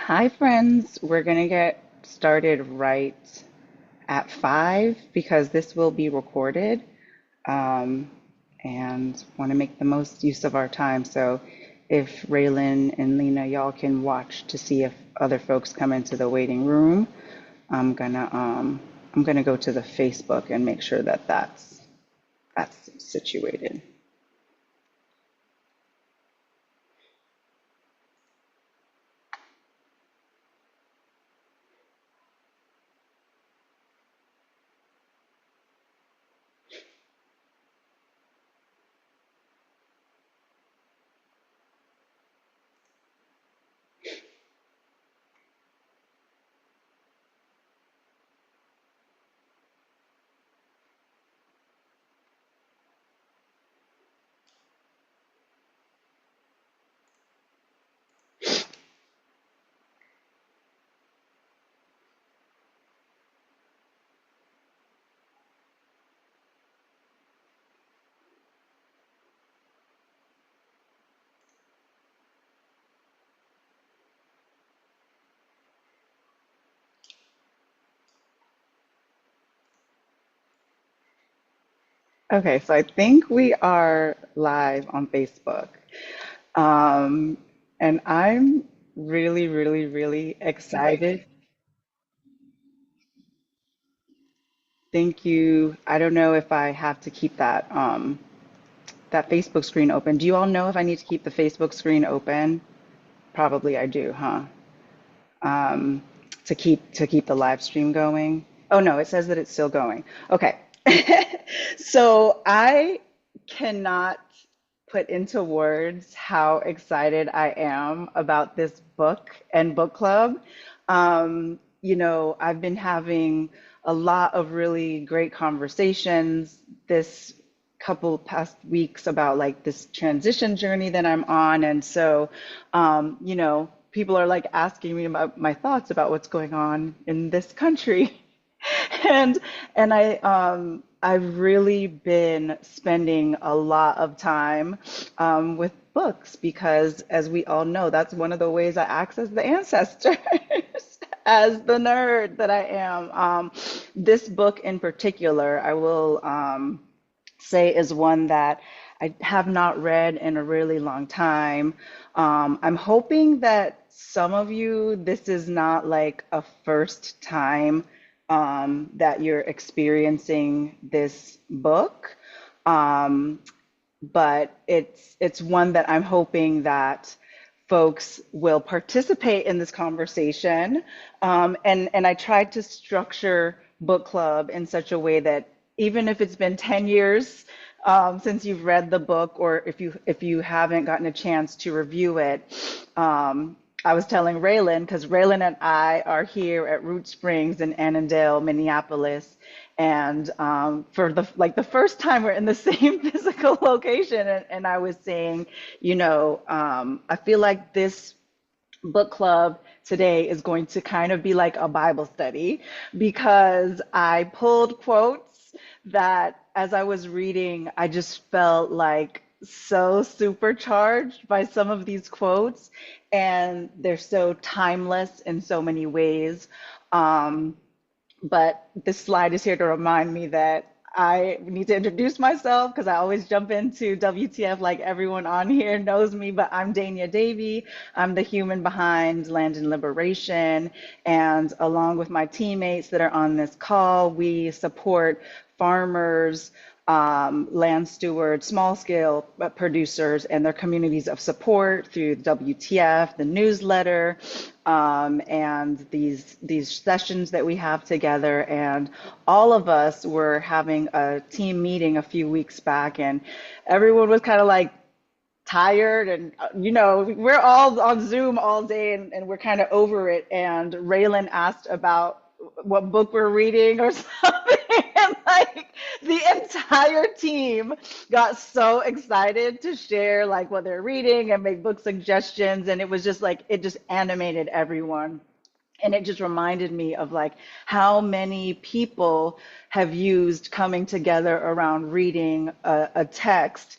Hi, friends. We're going to get started right at 5 because this will be recorded um, and want to make the most use of our time. So, if Raylan and Lena, y'all can watch to see if other folks come into the waiting room, I'm gonna I'm gonna go to the Facebook and make sure that that's situated. Okay, so I think we are live on Facebook. Um, and I'm really, really, really excited. Thank you. I don't know if I have to keep that Facebook screen open. Do you all know if I need to keep the Facebook screen open? Probably I do, huh? Um, to keep the live stream going. Oh no, it says that it's still going. Okay. So I cannot put into words how excited I am about this book and book club. I've been having a lot of really great conversations this couple past weeks about like this transition journey that I'm on. And so, people are like asking me about my thoughts about what's going on in this country. and I've really been spending a lot of time with books because, as we all know, that's one of the ways I access the ancestors. As the nerd that I am, this book in particular, I will say, is one that I have not read in a really long time. I'm hoping that some of you, this is not like a first time that you're experiencing this book. Um, but it's one that I'm hoping that folks will participate in this conversation. And I tried to structure book club in such a way that even if it's been 10 years since you've read the book, or if you haven't gotten a chance to review it, I was telling Raylan, because Raylan and I are here at Root Springs in Annandale, Minneapolis, and for the first time we're in the same physical location, and I was saying, I feel like this book club today is going to kind of be like a Bible study because I pulled quotes that as I was reading, I just felt like so supercharged by some of these quotes, and they're so timeless in so many ways. Um, but this slide is here to remind me that I need to introduce myself because I always jump into WTF like everyone on here knows me, but I'm Dania Davy. I'm the human behind Land and Liberation. And along with my teammates that are on this call, we support farmers, land stewards, small scale producers, and their communities of support through WTF, the newsletter, and these sessions that we have together. And all of us were having a team meeting a few weeks back, and everyone was kind of like tired, and we're all on Zoom all day, and we're kind of over it. And Raylan asked about what book we're reading or something, and like the entire team got so excited to share like what they're reading and make book suggestions, and it was just like it just animated everyone. And it just reminded me of like how many people have used coming together around reading a text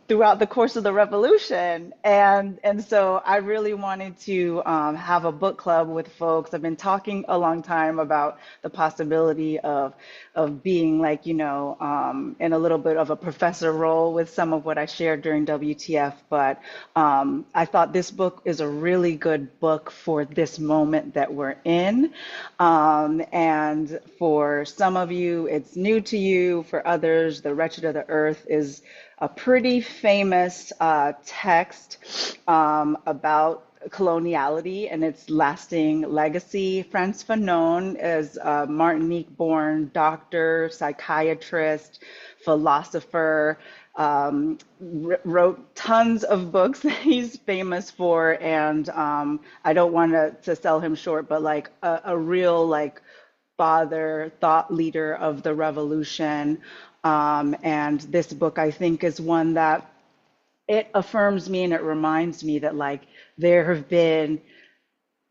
throughout the course of the revolution. And so I really wanted to have a book club with folks. I've been talking a long time about the possibility of being like, in a little bit of a professor role with some of what I shared during WTF. But I thought this book is a really good book for this moment that we're in. And for some of you, it's new to you. For others, The Wretched of the Earth is a pretty famous text about coloniality and its lasting legacy. Frantz Fanon is a Martinique-born doctor, psychiatrist, philosopher, wrote tons of books that he's famous for, and I don't want to sell him short, but like a real like father, thought leader of the revolution. And this book, I think, is one that it affirms me and it reminds me that like there have been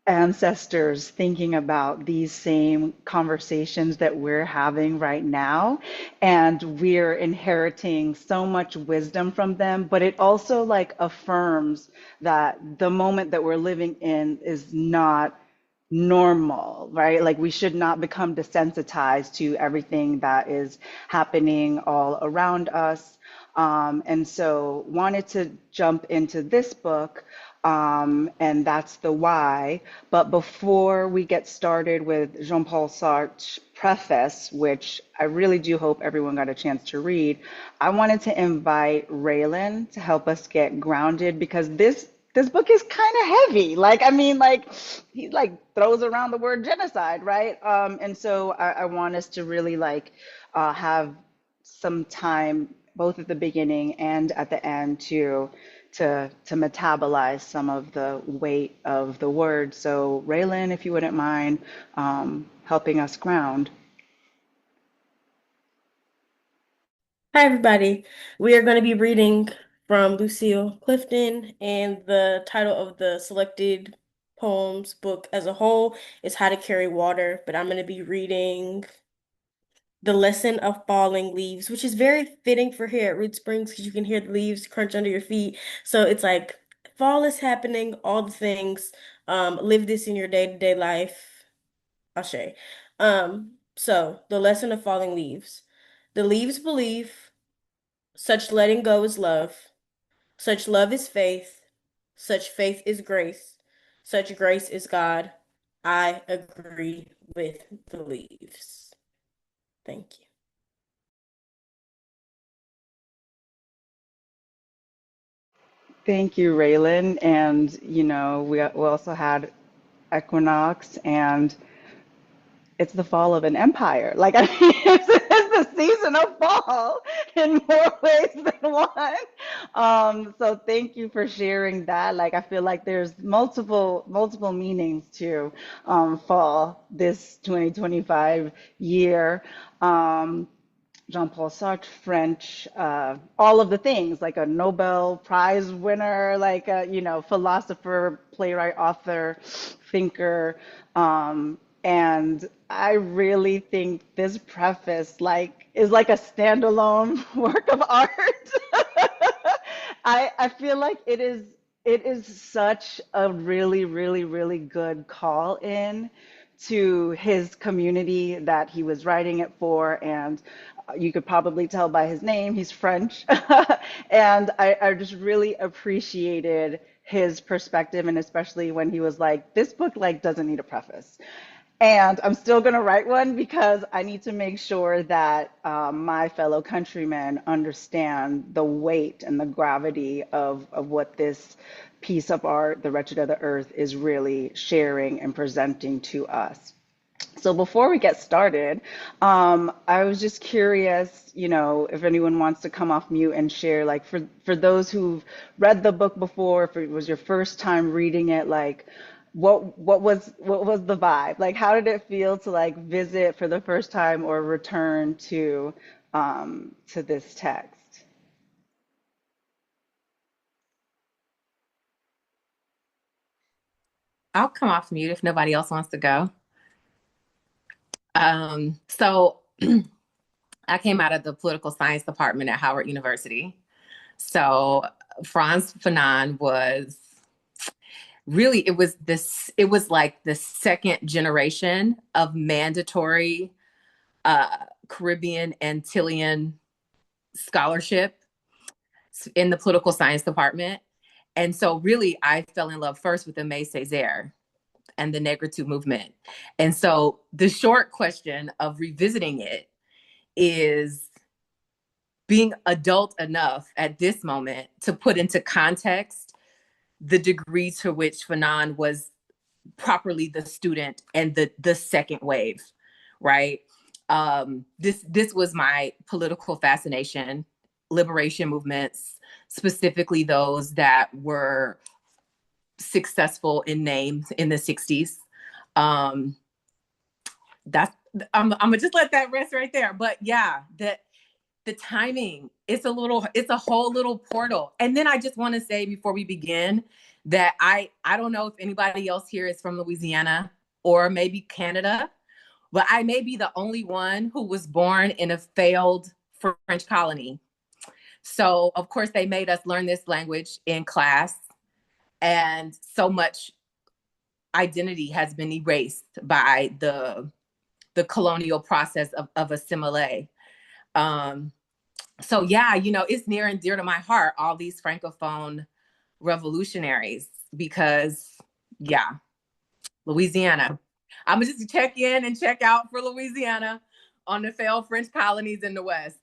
ancestors thinking about these same conversations that we're having right now, and we're inheriting so much wisdom from them. But it also like affirms that the moment that we're living in is not normal, right? Like we should not become desensitized to everything that is happening all around us. And so wanted to jump into this book, and that's the why. But before we get started with Jean-Paul Sartre's Preface, which I really do hope everyone got a chance to read, I wanted to invite Raylan to help us get grounded because this book is kind of heavy. Like, I mean, like he like throws around the word genocide, right? And so I want us to really like have some time both at the beginning and at the end to metabolize some of the weight of the word. So, Raylan, if you wouldn't mind helping us ground. Hi, everybody. We are going to be reading from Lucille Clifton, and the title of the selected poems book as a whole is How to Carry Water. But I'm going to be reading The Lesson of Falling Leaves, which is very fitting for here at Root Springs because you can hear the leaves crunch under your feet. So it's like fall is happening, all the things. Live this in your day-to-day life. Ashe. So the lesson of falling leaves. The leaves believe. Such letting go is love. Such love is faith. Such faith is grace. Such grace is God. I agree with the leaves. Thank you. Thank you, Raylan. And, we also had Equinox, and it's the fall of an empire. Like, I mean, it's the season of fall in more ways than one. So thank you for sharing that. Like, I feel like there's multiple meanings to fall this 2025 year. Um, Jean-Paul Sartre, French, all of the things, like a Nobel Prize winner, like a, philosopher, playwright, author, thinker. And I really think this preface like is like a standalone work of art. I feel like it is such a really good call in to his community that he was writing it for. And you could probably tell by his name, he's French. And I just really appreciated his perspective, and especially when he was like, this book like doesn't need a preface. And I'm still going to write one because I need to make sure that my fellow countrymen understand the weight and the gravity of what this piece of art, The Wretched of the Earth, is really sharing and presenting to us. So before we get started, I was just curious, if anyone wants to come off mute and share, like for those who've read the book before, if it was your first time reading it, like what was the vibe? Like how did it feel to like visit for the first time or return to this text? I'll come off mute if nobody else wants to go. So I came out of the political science department at Howard University. So Franz Fanon was really, it was like the second generation of mandatory Caribbean Antillean scholarship in the political science department. And so really I fell in love first with the Aimé Césaire and the Negritude movement. And so the short question of revisiting it is being adult enough at this moment to put into context the degree to which Fanon was properly the student and the second wave, right? This was my political fascination, liberation movements, specifically those that were successful in name in the 60s. That's I'm gonna just let that rest right there. But yeah, the timing, it's a whole little portal. And then I just want to say before we begin that I don't know if anybody else here is from Louisiana or maybe Canada, but I may be the only one who was born in a failed French colony. So of course they made us learn this language in class, and so much identity has been erased by the colonial process of assimilate. So yeah, it's near and dear to my heart, all these Francophone revolutionaries, because yeah, Louisiana. I'm gonna just check in and check out for Louisiana on the failed French colonies in the West.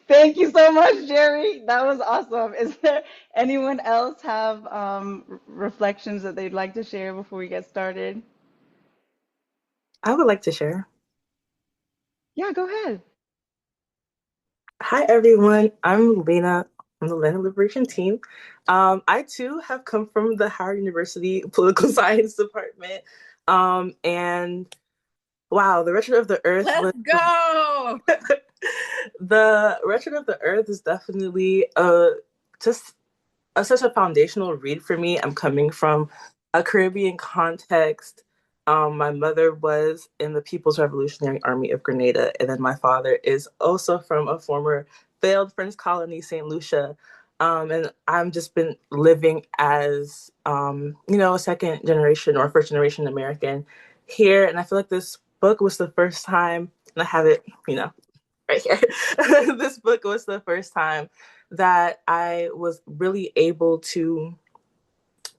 Thank you so much, Jerry. That was awesome. Is there anyone else have reflections that they'd like to share before we get started? I would like to share. Yeah, go ahead. Hi, everyone. I'm Lena from the Land and Liberation team. I too have come from the Howard University Political Science Department. And wow, the Wretched of the Earth Let's was go. the Wretched of the Earth is definitely just such a foundational read for me. I'm coming from a Caribbean context. My mother was in the People's Revolutionary Army of Grenada, and then my father is also from a former failed French colony, St. Lucia. And I've just been living as, a second generation or first generation American here. And I feel like this book was the first time, and I have it, right here. This book was the first time that I was really able to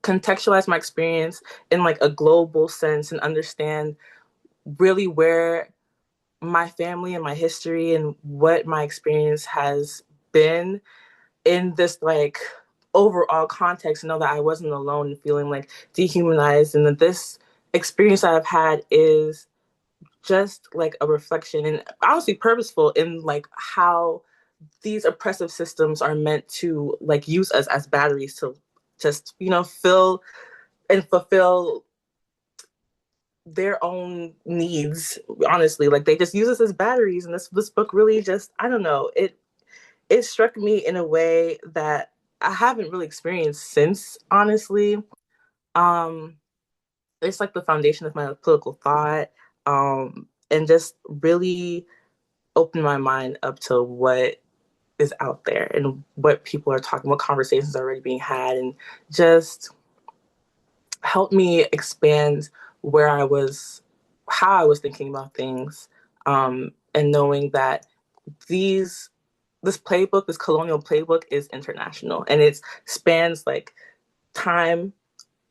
contextualize my experience in like a global sense and understand really where my family and my history and what my experience has been in this like overall context, know that I wasn't alone and feeling like dehumanized, and that this experience I've had is just like a reflection and honestly purposeful in like how these oppressive systems are meant to like use us as batteries to just fill and fulfill their own needs. Honestly, like they just use us as batteries, and this book really just, I don't know, it struck me in a way that I haven't really experienced since, honestly. It's like the foundation of my political thought, and just really opened my mind up to what is out there and what people are talking, what conversations are already being had, and just helped me expand where I was, how I was thinking about things, and knowing that this playbook, this colonial playbook, is international, and it spans like time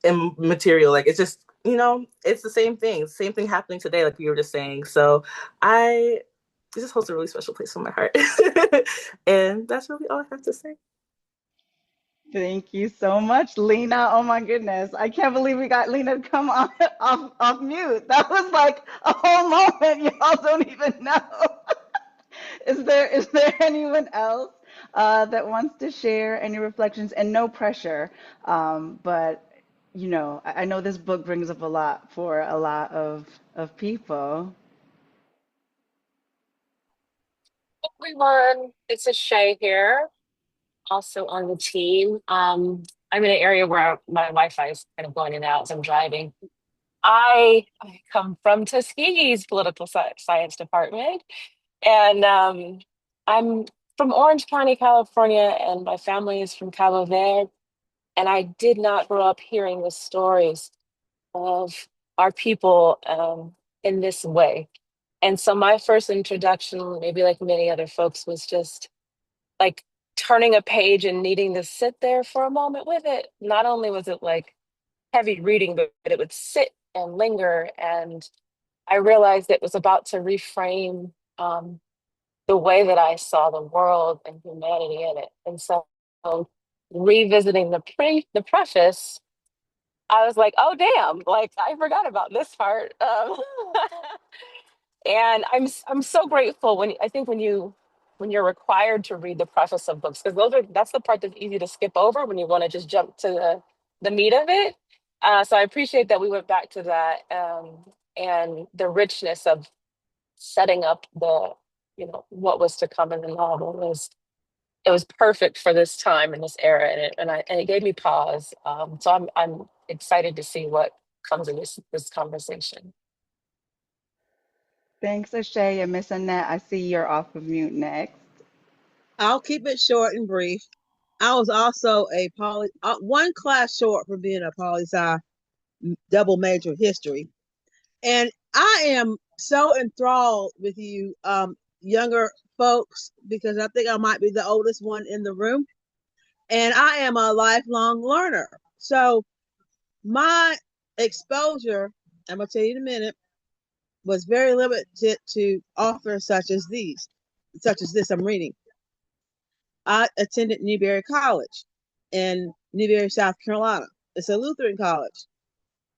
and material. Like it's just, it's the same thing happening today, like we were just saying. So it just holds a really special place in my heart. And that's really all I have to say. Thank you so much, Lena. Oh my goodness. I can't believe we got Lena to come on off mute. That was like a whole moment. Y'all don't even know. Is there anyone else that wants to share any reflections, and no pressure? But I know this book brings up a lot for a lot of people. Everyone, it's a Shay here, also on the team. I'm in an area where my Wi-Fi is kind of going in and out, so I'm driving. I come from Tuskegee's political science department, and I'm from Orange County, California, and my family is from Cabo Verde. And I did not grow up hearing the stories of our people in this way. And so my first introduction, maybe like many other folks, was just like turning a page and needing to sit there for a moment with it. Not only was it like heavy reading, but it would sit and linger. And I realized it was about to reframe the way that I saw the world and humanity in it. And so revisiting the preface, I was like, oh damn, like I forgot about this part. And I'm so grateful when I think when you're required to read the preface of books, because that's the part that's easy to skip over when you want to just jump to the meat of it. So I appreciate that we went back to that, and the richness of setting up the what was to come in the novel was it was perfect for this time and this era, and it gave me pause. So I'm excited to see what comes of this conversation. Thanks, Ashay and Miss Annette. I see you're off of mute next. I'll keep it short and brief. I was also a one class short for being a poli-sci double major of history. And I am so enthralled with you younger folks, because I think I might be the oldest one in the room. And I am a lifelong learner. So my exposure, I'm going to tell you in a minute, was very limited to authors such as this I'm reading. I attended Newberry College in Newberry, South Carolina. It's a Lutheran college.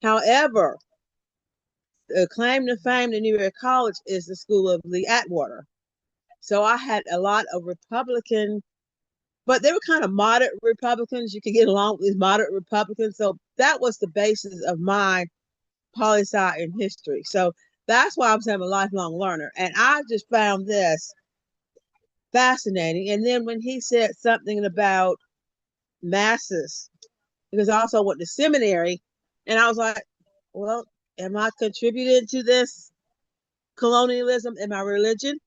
However, the claim to fame to Newberry College is the school of Lee Atwater. So I had a lot of Republican, but they were kind of moderate Republicans. You could get along with these moderate Republicans. So that was the basis of my poli-sci in history. So that's why I'm saying I'm a lifelong learner. And I just found this fascinating. And then when he said something about masses, because I also went to seminary, and I was like, well, am I contributing to this colonialism in my religion?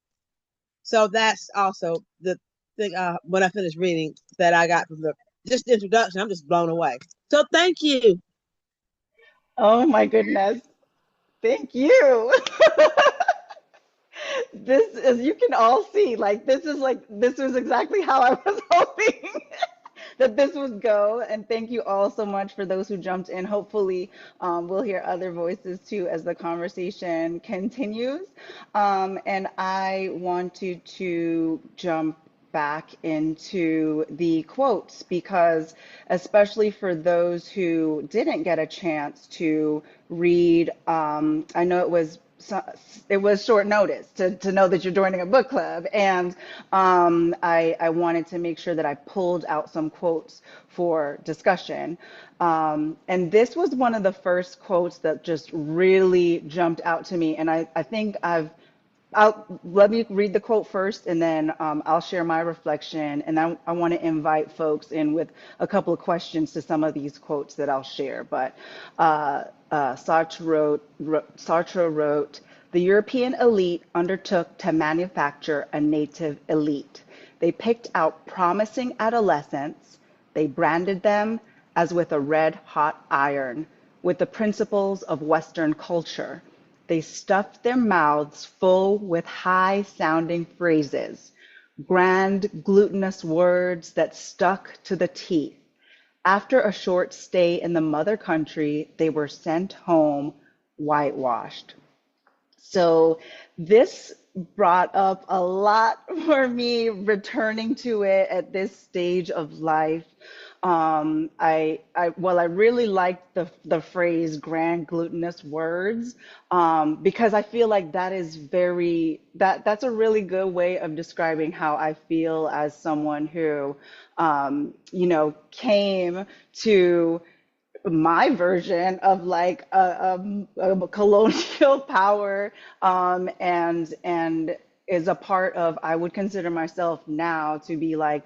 So that's also the thing when I finished reading that I got from the just the introduction. I'm just blown away. So thank you. Oh my goodness. Thank you. This, as you can all see, like this was exactly how I was hoping that this would go. And thank you all so much for those who jumped in. Hopefully, we'll hear other voices too as the conversation continues. And I wanted to jump back into the quotes because, especially for those who didn't get a chance to read, I know it was short notice to know that you're joining a book club. And I wanted to make sure that I pulled out some quotes for discussion. And this was one of the first quotes that just really jumped out to me. And I think let me read the quote first, and then I'll share my reflection. And I want to invite folks in with a couple of questions to some of these quotes that I'll share. But Sartre wrote, "The European elite undertook to manufacture a native elite. They picked out promising adolescents. They branded them as with a red-hot iron, with the principles of Western culture. They stuffed their mouths full with high-sounding phrases, grand, glutinous words that stuck to the teeth. After a short stay in the mother country, they were sent home whitewashed." So this brought up a lot for me returning to it at this stage of life. I really liked the phrase grand glutinous words, because I feel like that is that's a really good way of describing how I feel as someone who, came to my version of like a colonial power, and is a part of, I would consider myself now to be like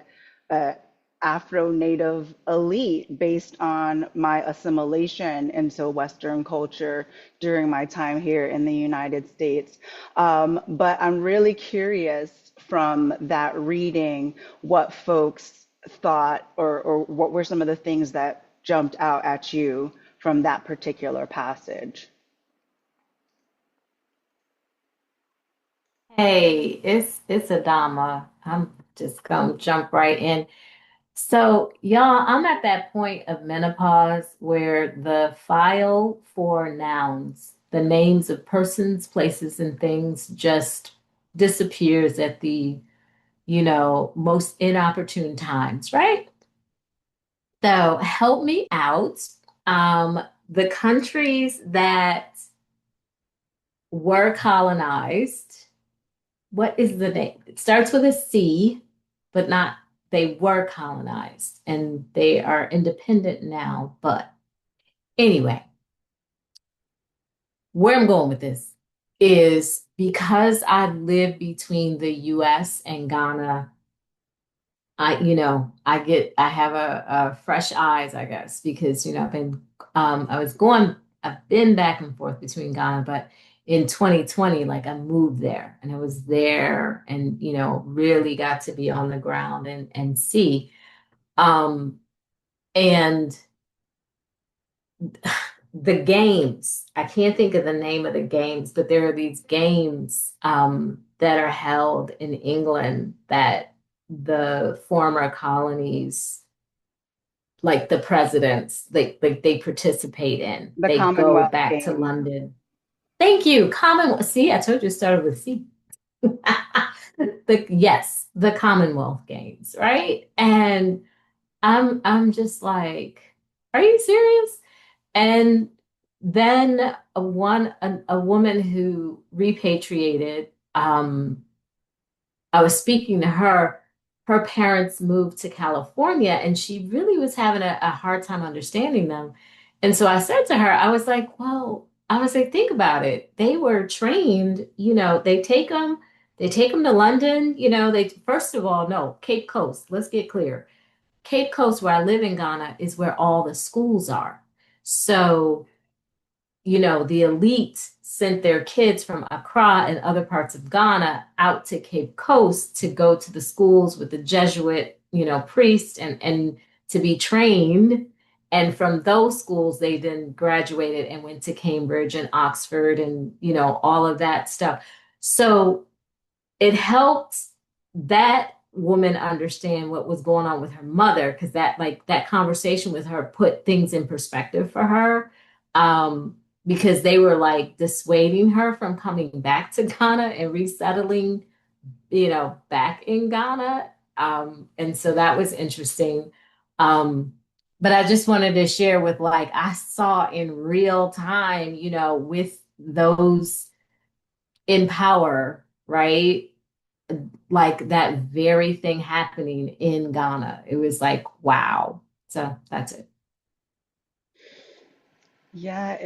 Afro-Native elite based on my assimilation into Western culture during my time here in the United States. But I'm really curious from that reading what folks thought, or what were some of the things that jumped out at you from that particular passage. Hey, it's Adama. I'm just gonna jump right in. So, y'all, I'm at that point of menopause where the file for nouns, the names of persons, places, and things just disappears at the, most inopportune times, right? So, help me out. The countries that were colonized, what is the name? It starts with a C, but not, they were colonized and they are independent now. But anyway, where I'm going with this is because I live between the US and Ghana, I have a fresh eyes, I guess, because, I've been back and forth between Ghana, but in 2020, like I moved there and I was there and, really got to be on the ground and see. Um, and the games, I can't think of the name of the games, but there are these games that are held in England that the former colonies, like the presidents, they participate in. The They go Commonwealth back to Games. London. Thank you. Commonwealth. See, I told you it started with C. Yes, the Commonwealth Games, right? And I'm just like, are you serious? And then a woman who repatriated, I was speaking to her, her parents moved to California and she really was having a hard time understanding them. And so I said to her, I was like, well, I was like, think about it. They were trained, they take them to London, they, first of all, no, Cape Coast, let's get clear. Cape Coast, where I live in Ghana, is where all the schools are. So the elite sent their kids from Accra and other parts of Ghana out to Cape Coast to go to the schools with the Jesuit, priests and to be trained. And from those schools, they then graduated and went to Cambridge and Oxford and, all of that stuff. So it helped that woman understand what was going on with her mother, because that conversation with her put things in perspective for her. Because they were like dissuading her from coming back to Ghana and resettling, back in Ghana. And so that was interesting. But I just wanted to share with, like, I saw in real time, with those in power, right? Like that very thing happening in Ghana. It was like, wow. So that's it. Yeah,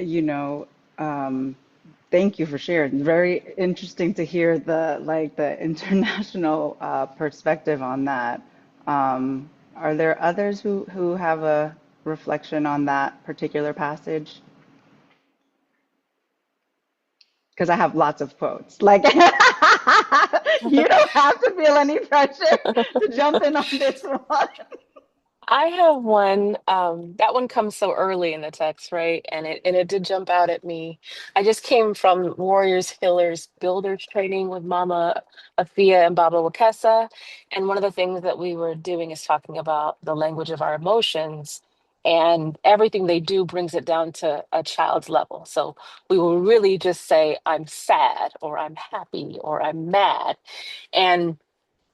thank you for sharing. Very interesting to hear the international perspective on that. Are there others who have a reflection on that particular passage? Because I have lots of quotes. Like, you don't have to feel any pressure to jump in on this one. I have one. That one comes so early in the text, right? And it did jump out at me. I just came from Warriors, Healers, Builders training with Mama Afia and Baba Wakesa. And one of the things that we were doing is talking about the language of our emotions. And everything they do brings it down to a child's level. So we will really just say, I'm sad, or I'm happy, or I'm mad. And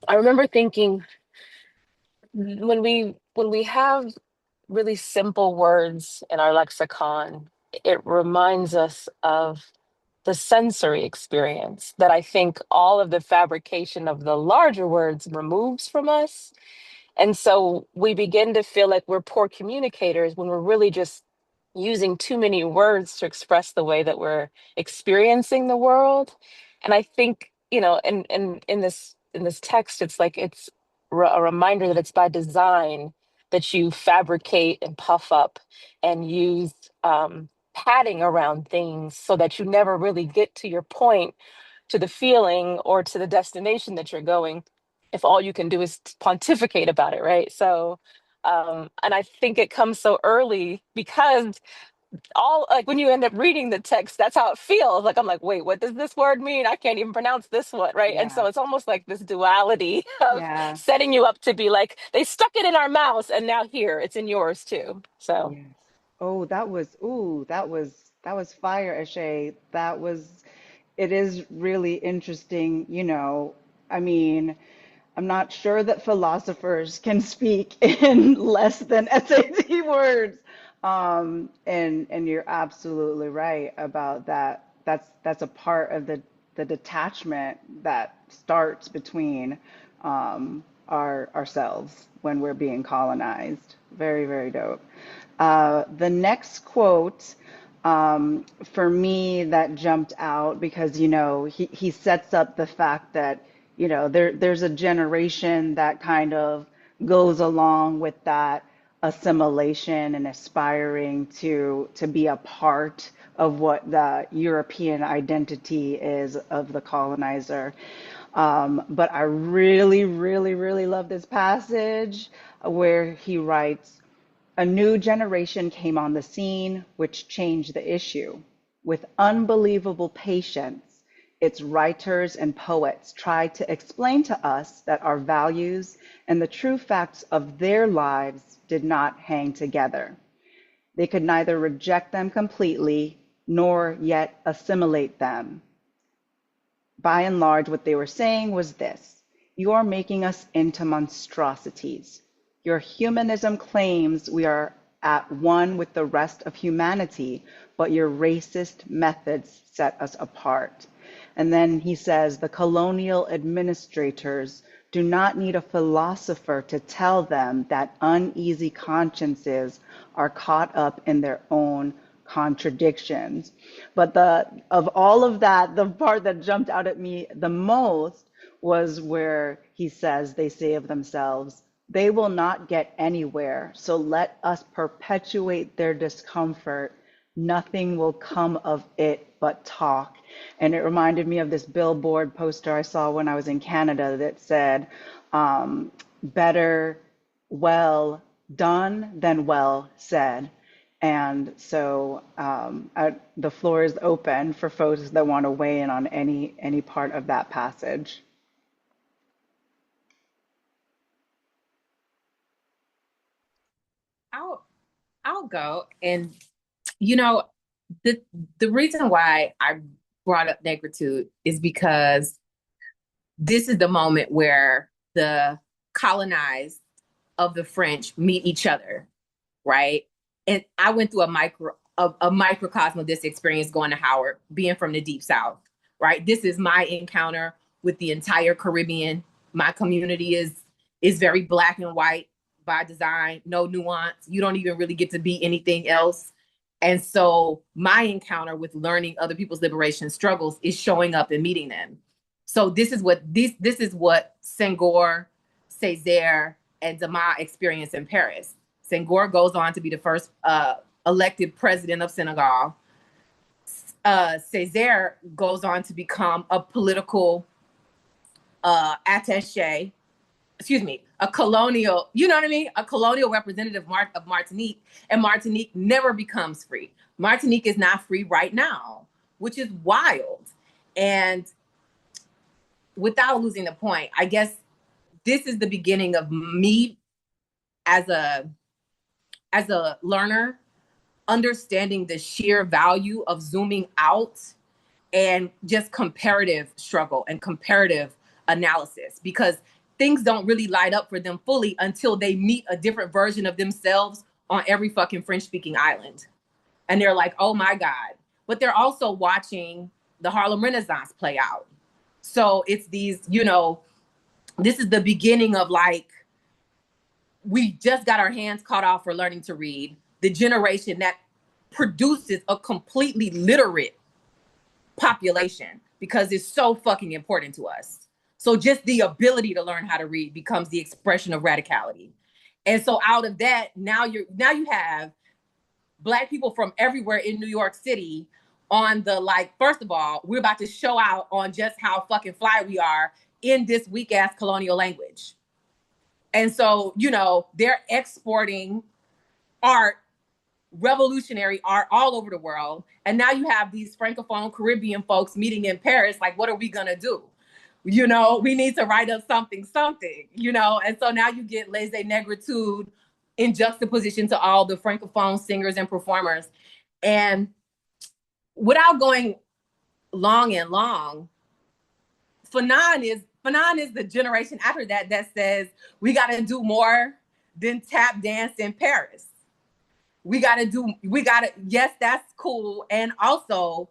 I remember thinking, when we have really simple words in our lexicon, it reminds us of the sensory experience that I think all of the fabrication of the larger words removes from us. And so we begin to feel like we're poor communicators when we're really just using too many words to express the way that we're experiencing the world. And I think, in this text, it's like a reminder that it's by design that you fabricate and puff up and use padding around things so that you never really get to your point, to the feeling or to the destination that you're going, if all you can do is pontificate about it, right? So, and I think it comes so early because all like when you end up reading the text, that's how it feels. Like I'm like, wait, what does this word mean? I can't even pronounce this one, right? And Yeah. so it's almost like this duality of Yeah. setting you up to be like, they stuck it in our mouths, and now here it's in yours too. So Yes. Oh, that was fire, Ashay. That was, it is really interesting, you know. I mean, I'm not sure that philosophers can speak in less than SAT words. And you're absolutely right about that. That's a part of the detachment that starts between ourselves when we're being colonized. Very, very dope. The next quote for me that jumped out because you know he sets up the fact that you know there's a generation that kind of goes along with that assimilation and aspiring to be a part of what the European identity is of the colonizer. But I really, really, really love this passage where he writes, a new generation came on the scene, which changed the issue. With unbelievable patience, its writers and poets tried to explain to us that our values and the true facts of their lives did not hang together. They could neither reject them completely nor yet assimilate them. By and large, what they were saying was this: you are making us into monstrosities. Your humanism claims we are at one with the rest of humanity, but your racist methods set us apart. And then he says the colonial administrators do not need a philosopher to tell them that uneasy consciences are caught up in their own contradictions. But of all of that, the part that jumped out at me the most was where he says they say of themselves, they will not get anywhere, so let us perpetuate their discomfort. Nothing will come of it but talk. And it reminded me of this billboard poster I saw when I was in Canada that said, better well done than well said. And so the floor is open for folks that want to weigh in on any part of that passage. I'll I'll go. And you know, the the reason why I brought up negritude is because this is the moment where the colonized of the French meet each other, right? And I went through a microcosm of this experience going to Howard, being from the Deep South, right? This is my encounter with the entire Caribbean. My community is very black and white by design, no nuance. You don't even really get to be anything else. And so my encounter with learning other people's liberation struggles is showing up and meeting them. So this is what Senghor, Césaire, and Dumas experience in Paris. Senghor goes on to be the first elected president of Senegal. Césaire goes on to become a political attaché, a colonial, you know what I mean? A colonial representative of Martinique, and Martinique never becomes free. Martinique is not free right now, which is wild. And without losing the point, I guess this is the beginning of me as a learner understanding the sheer value of zooming out and just comparative struggle and comparative analysis, because things don't really light up for them fully until they meet a different version of themselves on every fucking French-speaking island. And they're like, oh my God. But they're also watching the Harlem Renaissance play out. So it's these, this is the beginning of like, we just got our hands cut off for learning to read. The generation that produces a completely literate population because it's so fucking important to us. So just the ability to learn how to read becomes the expression of radicality. And so out of that, now you have Black people from everywhere in New York City on the, like, first of all, we're about to show out on just how fucking fly we are in this weak ass colonial language. And so, you know, they're exporting art, revolutionary art all over the world. And now you have these Francophone Caribbean folks meeting in Paris. Like, what are we going to do? You know, we need to write up something, you know? And so now you get laissez negritude in juxtaposition to all the Francophone singers and performers. And without going long, fanon is the generation after that that says we got to do more than tap dance in Paris. Yes, that's cool. And also,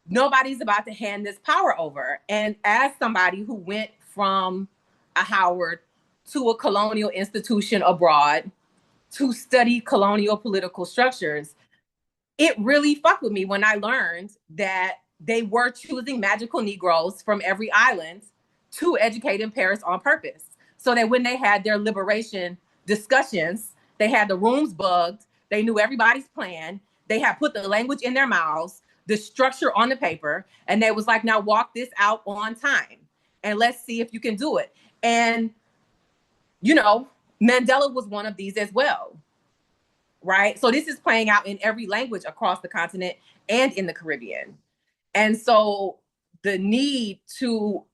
nobody's about to hand this power over. And as somebody who went from a Howard to a colonial institution abroad to study colonial political structures, it really fucked with me when I learned that they were choosing magical Negroes from every island to educate in Paris on purpose. So that when they had their liberation discussions, they had the rooms bugged, they knew everybody's plan, they had put the language in their mouths, the structure on the paper, and they was like, now walk this out on time and let's see if you can do it. And, you know, Mandela was one of these as well, right? So this is playing out in every language across the continent and in the Caribbean. And so the need to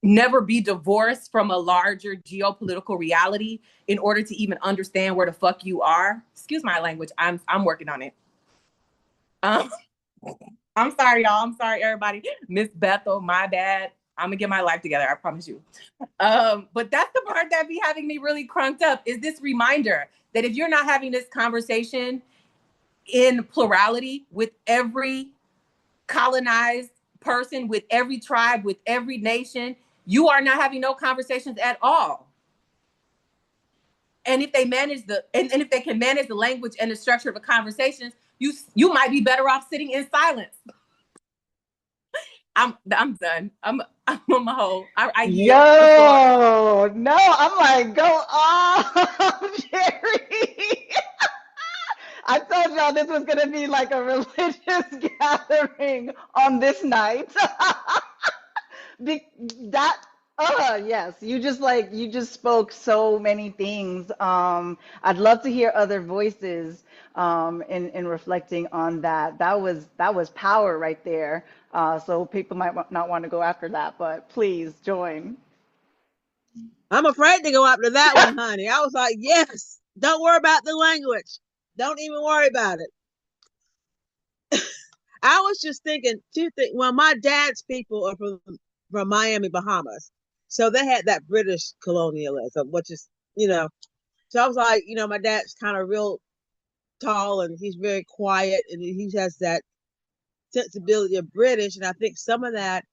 never be divorced from a larger geopolitical reality in order to even understand where the fuck you are. Excuse my language. I'm working on it. I'm sorry, y'all. I'm sorry, everybody. Miss Bethel, my bad. I'm gonna get my life together. I promise you. But that's the part that be having me really crunked up, is this reminder that if you're not having this conversation in plurality with every colonized person, with every tribe, with every nation, you are not having no conversations at all. And if they manage and if they can manage the language and the structure of the conversations, you might be better off sitting in silence. I'm done. I'm on my whole. Yo, no, I'm like, go off, Jerry. I told y'all this was gonna be like a religious gathering on this night. That yes, you just spoke so many things. I'd love to hear other voices in reflecting on that. That was power right there. So people might not want to go after that, but please join. I'm afraid to go after that one, honey. I was like, yes, don't worry about the language. Don't even worry about it. I was just thinking two things. Well, my dad's people are from Miami, Bahamas. So they had that British colonialism, which is, you know, so I was like, you know, my dad's kind of real tall and he's very quiet and he has that sensibility of British. And I think some of that,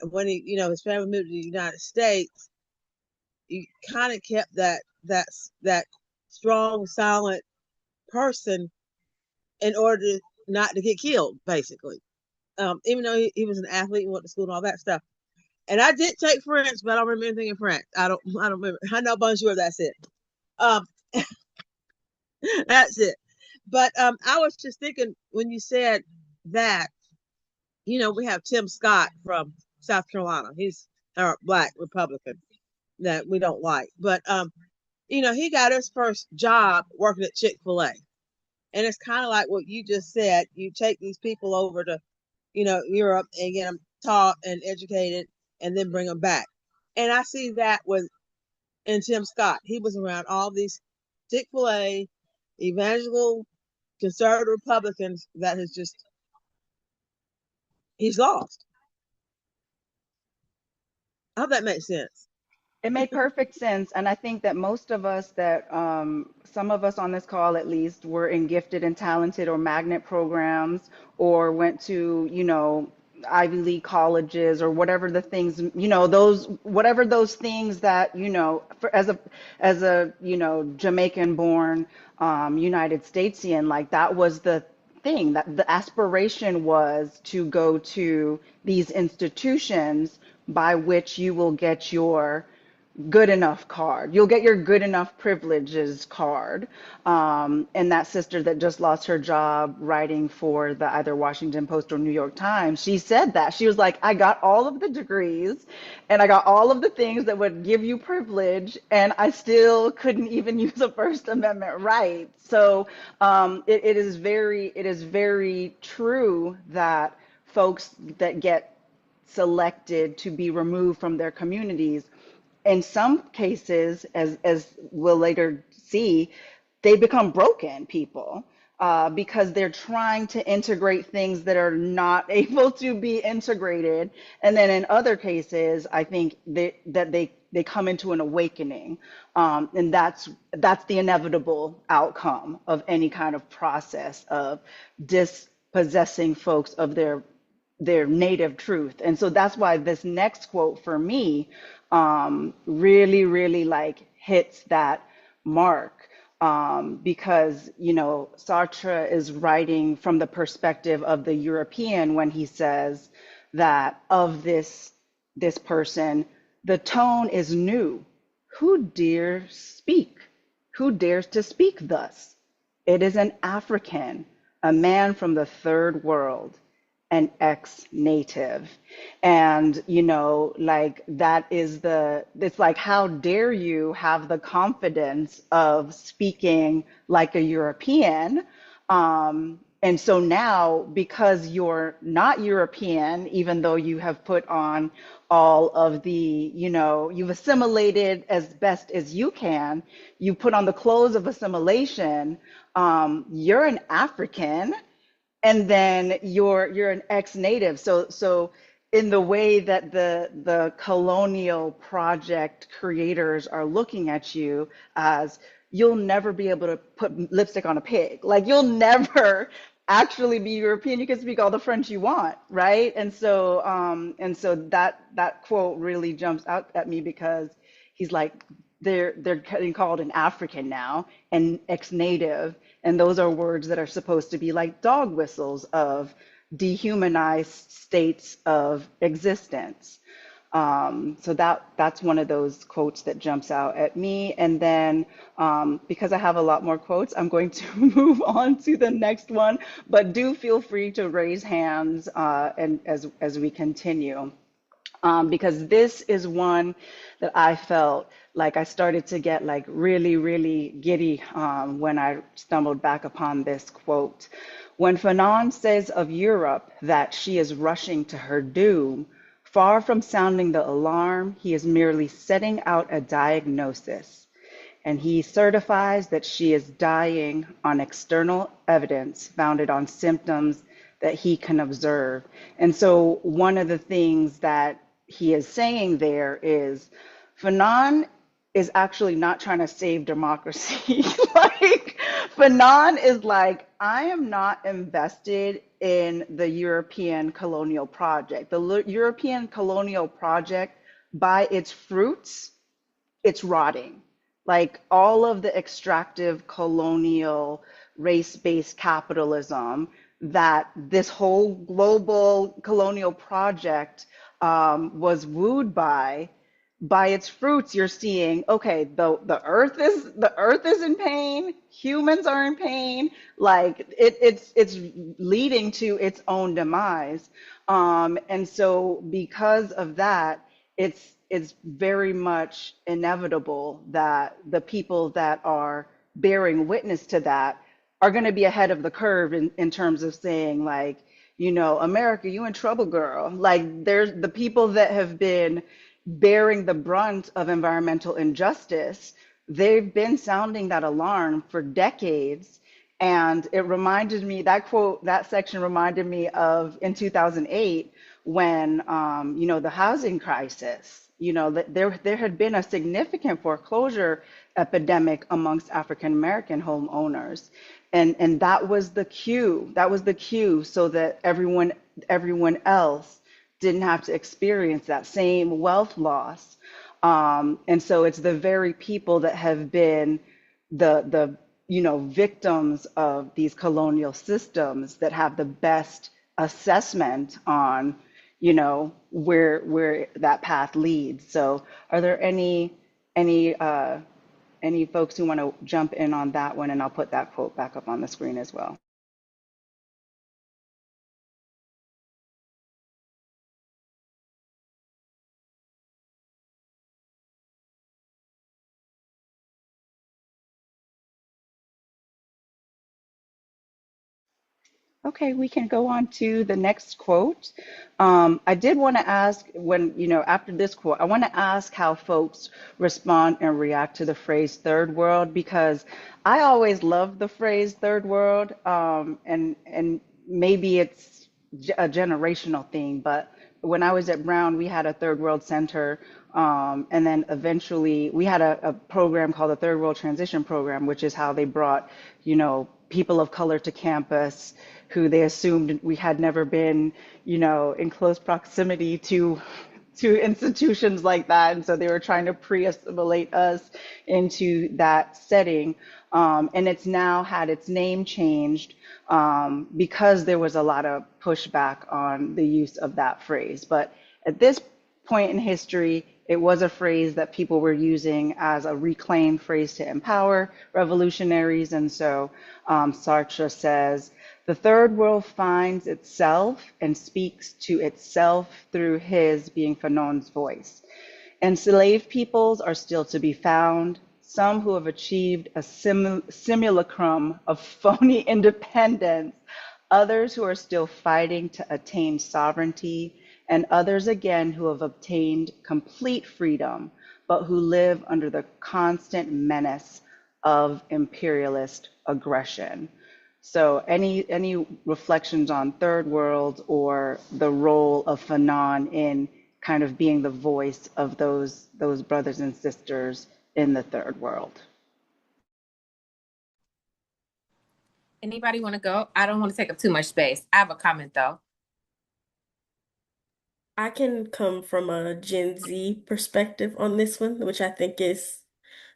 when he, you know, his family moved to the United States, he kind of kept that strong, silent person in order to not to get killed, basically. Even though he was an athlete and went to school and all that stuff. And I did take French, but I don't remember anything in French. I don't remember. I know bonjour, that's it. Um, that's it. But I was just thinking when you said that, you know, we have Tim Scott from South Carolina. He's a Black Republican that we don't like. But you know, he got his first job working at Chick-fil-A. And it's kind of like what you just said. You take these people over to, you know, Europe and get them taught and educated and then bring them back. And I see that in Tim Scott. He was around all these Chick-fil-A, evangelical, conservative Republicans that he's lost. I hope that makes sense. It made perfect sense. And I think that most of us some of us on this call at least, were in gifted and talented or magnet programs or went to, you know, Ivy League colleges or whatever the things, you know, whatever those things that, you know, as a, you know, Jamaican born United Statesian, like that was the thing, that the aspiration was to go to these institutions by which you will get your good enough card. You'll get your good enough privileges card. And that sister that just lost her job writing for the either Washington Post or New York Times, she said that. She was like, I got all of the degrees and I got all of the things that would give you privilege, and I still couldn't even use a First Amendment right. So it is very true that folks that get selected to be removed from their communities, in some cases, as we'll later see, they become broken people because they're trying to integrate things that are not able to be integrated. And then in other cases, I think they come into an awakening, and that's the inevitable outcome of any kind of process of dispossessing folks of their native truth. And so that's why this next quote for me really like hits that mark, because Sartre is writing from the perspective of the European when he says that of this person, the tone is new. Who dares speak? Who dares to speak thus? It is an African, a man from the third world, an ex-native. And like that is it's like, how dare you have the confidence of speaking like a European? And so now, because you're not European, even though you have put on all of the, you've assimilated as best as you can, you put on the clothes of assimilation, you're an African, and then you're an ex-native. So in the way that the colonial project creators are looking at you as, you'll never be able to put lipstick on a pig. Like, you'll never actually be European. You can speak all the French you want, right? And so that quote really jumps out at me, because he's like, they're getting called an African now, and ex-native, and those are words that are supposed to be like dog whistles of dehumanized states of existence. So that's one of those quotes that jumps out at me. And then because I have a lot more quotes, I'm going to move on to the next one, but do feel free to raise hands and as we continue. Because this is one that I felt like I started to get like really giddy when I stumbled back upon this quote. When Fanon says of Europe that she is rushing to her doom, far from sounding the alarm, he is merely setting out a diagnosis. And he certifies that she is dying on external evidence founded on symptoms that he can observe. And so one of the things that he is saying there is, Fanon is actually not trying to save democracy. Like, Fanon is like, I am not invested in the European colonial project. The European colonial project, by its fruits, it's rotting. Like, all of the extractive colonial race-based capitalism that this whole global colonial project was wooed by its fruits, you're seeing, okay, the earth is in pain, humans are in pain, like it's leading to its own demise. And so because of that, it's very much inevitable that the people that are bearing witness to that are going to be ahead of the curve in terms of saying, like, America, you in trouble, girl. Like, there's the people that have been bearing the brunt of environmental injustice. They've been sounding that alarm for decades. And it reminded me, that quote, that section reminded me of in 2008 when, the housing crisis, there had been a significant foreclosure epidemic amongst African American homeowners. And that was the cue. That was the cue so that everyone else didn't have to experience that same wealth loss. And so it's the very people that have been the victims of these colonial systems that have the best assessment on, where that path leads. So are there any any folks who want to jump in on that one? And I'll put that quote back up on the screen as well. Okay, we can go on to the next quote. I did want to ask after this quote, I want to ask how folks respond and react to the phrase third world, because I always loved the phrase third world. And maybe it's a generational thing, but when I was at Brown, we had a third world center. And then eventually we had a program called the Third World Transition Program, which is how they brought, people of color to campus who they assumed we had never been, in close proximity to institutions like that. And so they were trying to pre-assimilate us into that setting. And it's now had its name changed because there was a lot of pushback on the use of that phrase. But at this point in history, it was a phrase that people were using as a reclaimed phrase to empower revolutionaries. And so Sartre says, the third world finds itself and speaks to itself through his, being Fanon's, voice. Enslaved peoples are still to be found, some who have achieved a simulacrum of phony independence, others who are still fighting to attain sovereignty, and others again who have obtained complete freedom, but who live under the constant menace of imperialist aggression. So any reflections on third world or the role of Fanon in kind of being the voice of those brothers and sisters in the third world? Anybody want to go? I don't want to take up too much space. I have a comment though. I can come from a Gen Z perspective on this one, which I think is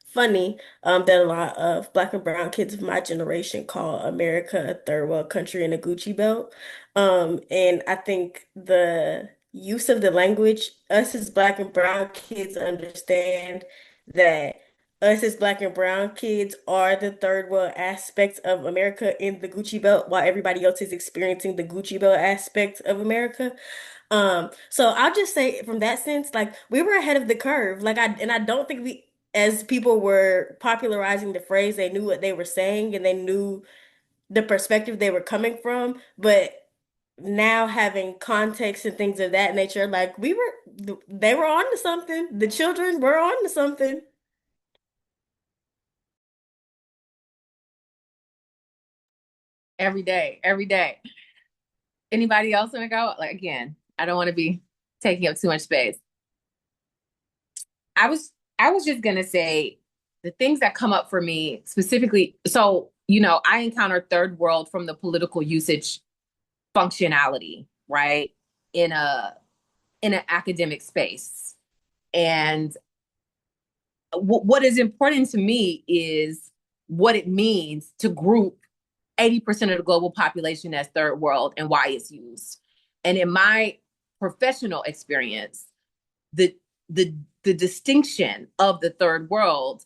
funny, that a lot of Black and brown kids of my generation call America a third world country and a Gucci belt. And I think the use of the language, us as Black and brown kids understand that us as Black and brown kids are the third world aspects of America in the Gucci belt, while everybody else is experiencing the Gucci belt aspect of America. So I'll just say from that sense, like we were ahead of the curve. I don't think we, as people were popularizing the phrase, they knew what they were saying and they knew the perspective they were coming from. But now having context and things of that nature, like they were on to something. The children were on to something. Every day, every day. Anybody else want to go? Like, again, I don't want to be taking up too much space. I was just gonna say the things that come up for me specifically. So, I encounter third world from the political usage functionality, right? In an academic space. And what is important to me is what it means to group 80% of the global population as third world and why it's used. And in my professional experience, the distinction of the third world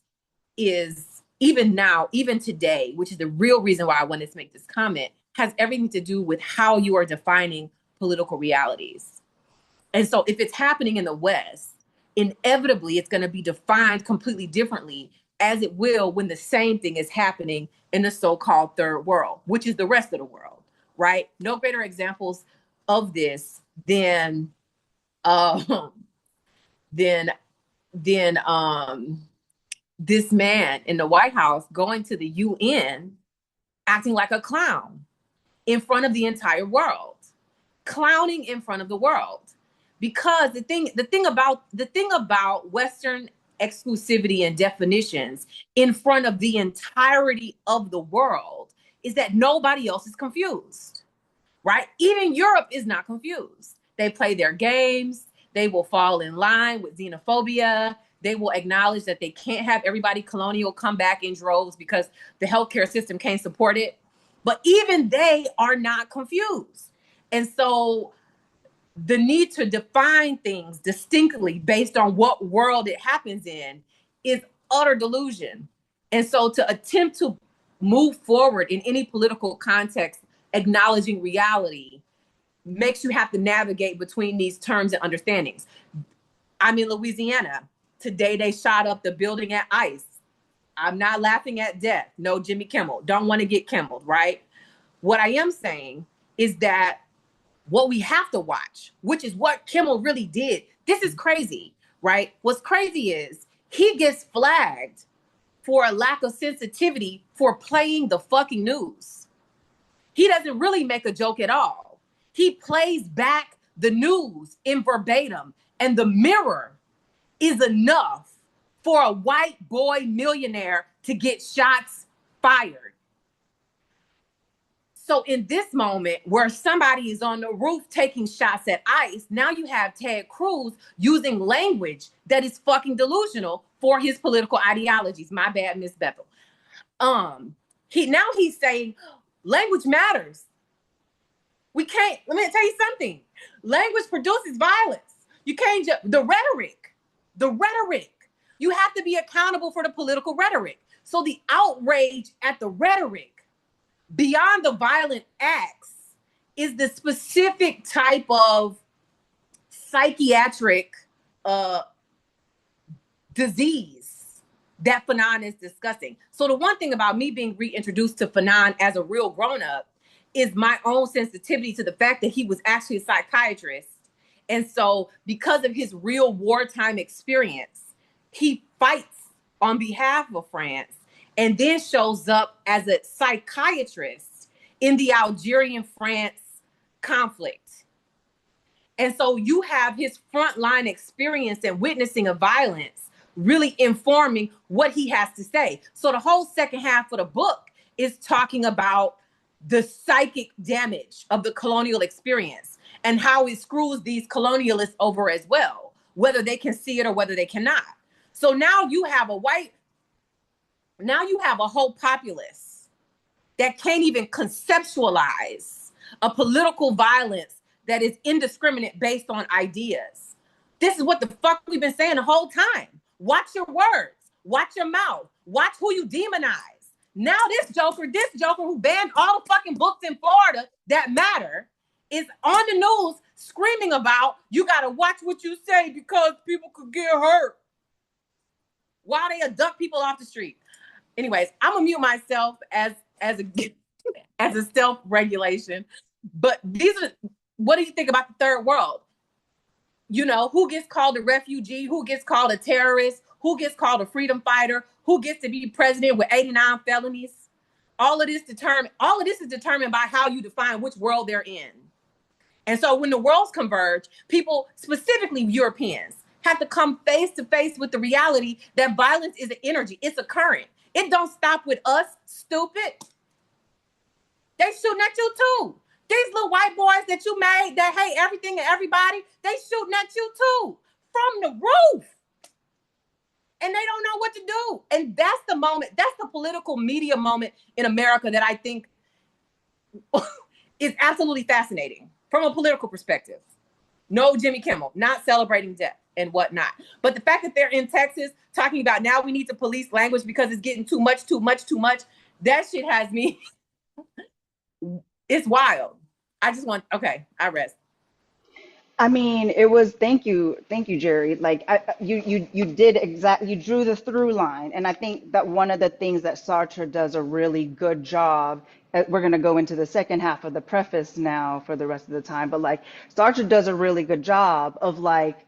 is, even now, even today, which is the real reason why I wanted to make this comment, has everything to do with how you are defining political realities. And so if it's happening in the West, inevitably it's going to be defined completely differently, as it will when the same thing is happening in the so-called third world, which is the rest of the world, right? No greater examples of this than than this man in the White House going to the UN acting like a clown in front of the entire world, clowning in front of the world. Because the thing about Western exclusivity and definitions in front of the entirety of the world is that nobody else is confused, right? Even Europe is not confused. They play their games. They will fall in line with xenophobia. They will acknowledge that they can't have everybody colonial come back in droves because the healthcare system can't support it. But even they are not confused. And so the need to define things distinctly based on what world it happens in is utter delusion. And so to attempt to move forward in any political context, acknowledging reality, makes you have to navigate between these terms and understandings. I'm in Louisiana. Today they shot up the building at ICE. I'm not laughing at death. No, Jimmy Kimmel. Don't want to get Kimmeled, right? What I am saying is that what we have to watch, which is what Kimmel really did. This is crazy, right? What's crazy is he gets flagged for a lack of sensitivity for playing the fucking news. He doesn't really make a joke at all. He plays back the news in verbatim, and the Mirror is enough for a white boy millionaire to get shots fired. So in this moment where somebody is on the roof taking shots at ICE, now you have Ted Cruz using language that is fucking delusional for his political ideologies. My bad, Miss Bethel. He's saying language matters. We can't, let me tell you something. Language produces violence. You can't just, the rhetoric. You have to be accountable for the political rhetoric. So the outrage at the rhetoric beyond the violent acts is the specific type of psychiatric disease that Fanon is discussing. So the one thing about me being reintroduced to Fanon as a real grown-up is my own sensitivity to the fact that he was actually a psychiatrist. And so because of his real wartime experience, he fights on behalf of France and then shows up as a psychiatrist in the Algerian-France conflict. And so you have his frontline experience and witnessing of violence really informing what he has to say. So the whole second half of the book is talking about the psychic damage of the colonial experience and how it screws these colonialists over as well, whether they can see it or whether they cannot. So now you have a whole populace that can't even conceptualize a political violence that is indiscriminate based on ideas. This is what the fuck we've been saying the whole time. Watch your words, watch your mouth, watch who you demonize. Now this joker who banned all the fucking books in Florida that matter is on the news screaming about, you gotta watch what you say because people could get hurt while they abduct people off the street. Anyways, I'm gonna mute myself as a self-regulation. But what do you think about the third world? You know, who gets called a refugee? Who gets called a terrorist? Who gets called a freedom fighter? Who gets to be president with 89 felonies? All of this is determined by how you define which world they're in. And so when the worlds converge, people, specifically Europeans, have to come face to face with the reality that violence is an energy. It's a current. It don't stop with us, stupid. They shooting at you too. These little white boys that you made that hate everything and everybody, they shooting at you too from the roof. And they don't know what to do. And that's the moment, that's the political media moment in America that I think is absolutely fascinating from a political perspective. No Jimmy Kimmel, not celebrating death and whatnot. But the fact that they're in Texas talking about now we need to police language because it's getting too much, that shit has me, it's wild. I rest. I mean, it was, thank you, Jerry. Like you drew the through line. And I think that one of the things that Sartre does a really good job, we're going to go into the second half of the preface now for the rest of the time, but like Sartre does a really good job of like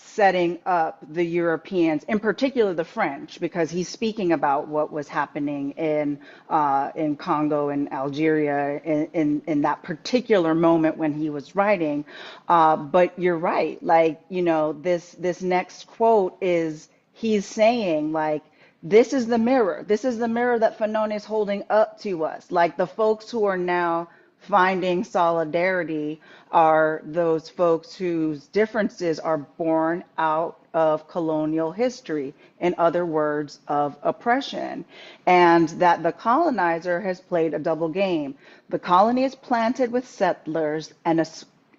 setting up the Europeans, in particular the French, because he's speaking about what was happening in Congo and Algeria in that particular moment when he was writing. But you're right, like, you know, this next quote is he's saying like, this is the mirror. This is the mirror that Fanon is holding up to us. Like the folks who are now finding solidarity are those folks whose differences are borne out of colonial history, in other words, of oppression, and that the colonizer has played a double game. The colony is planted with settlers and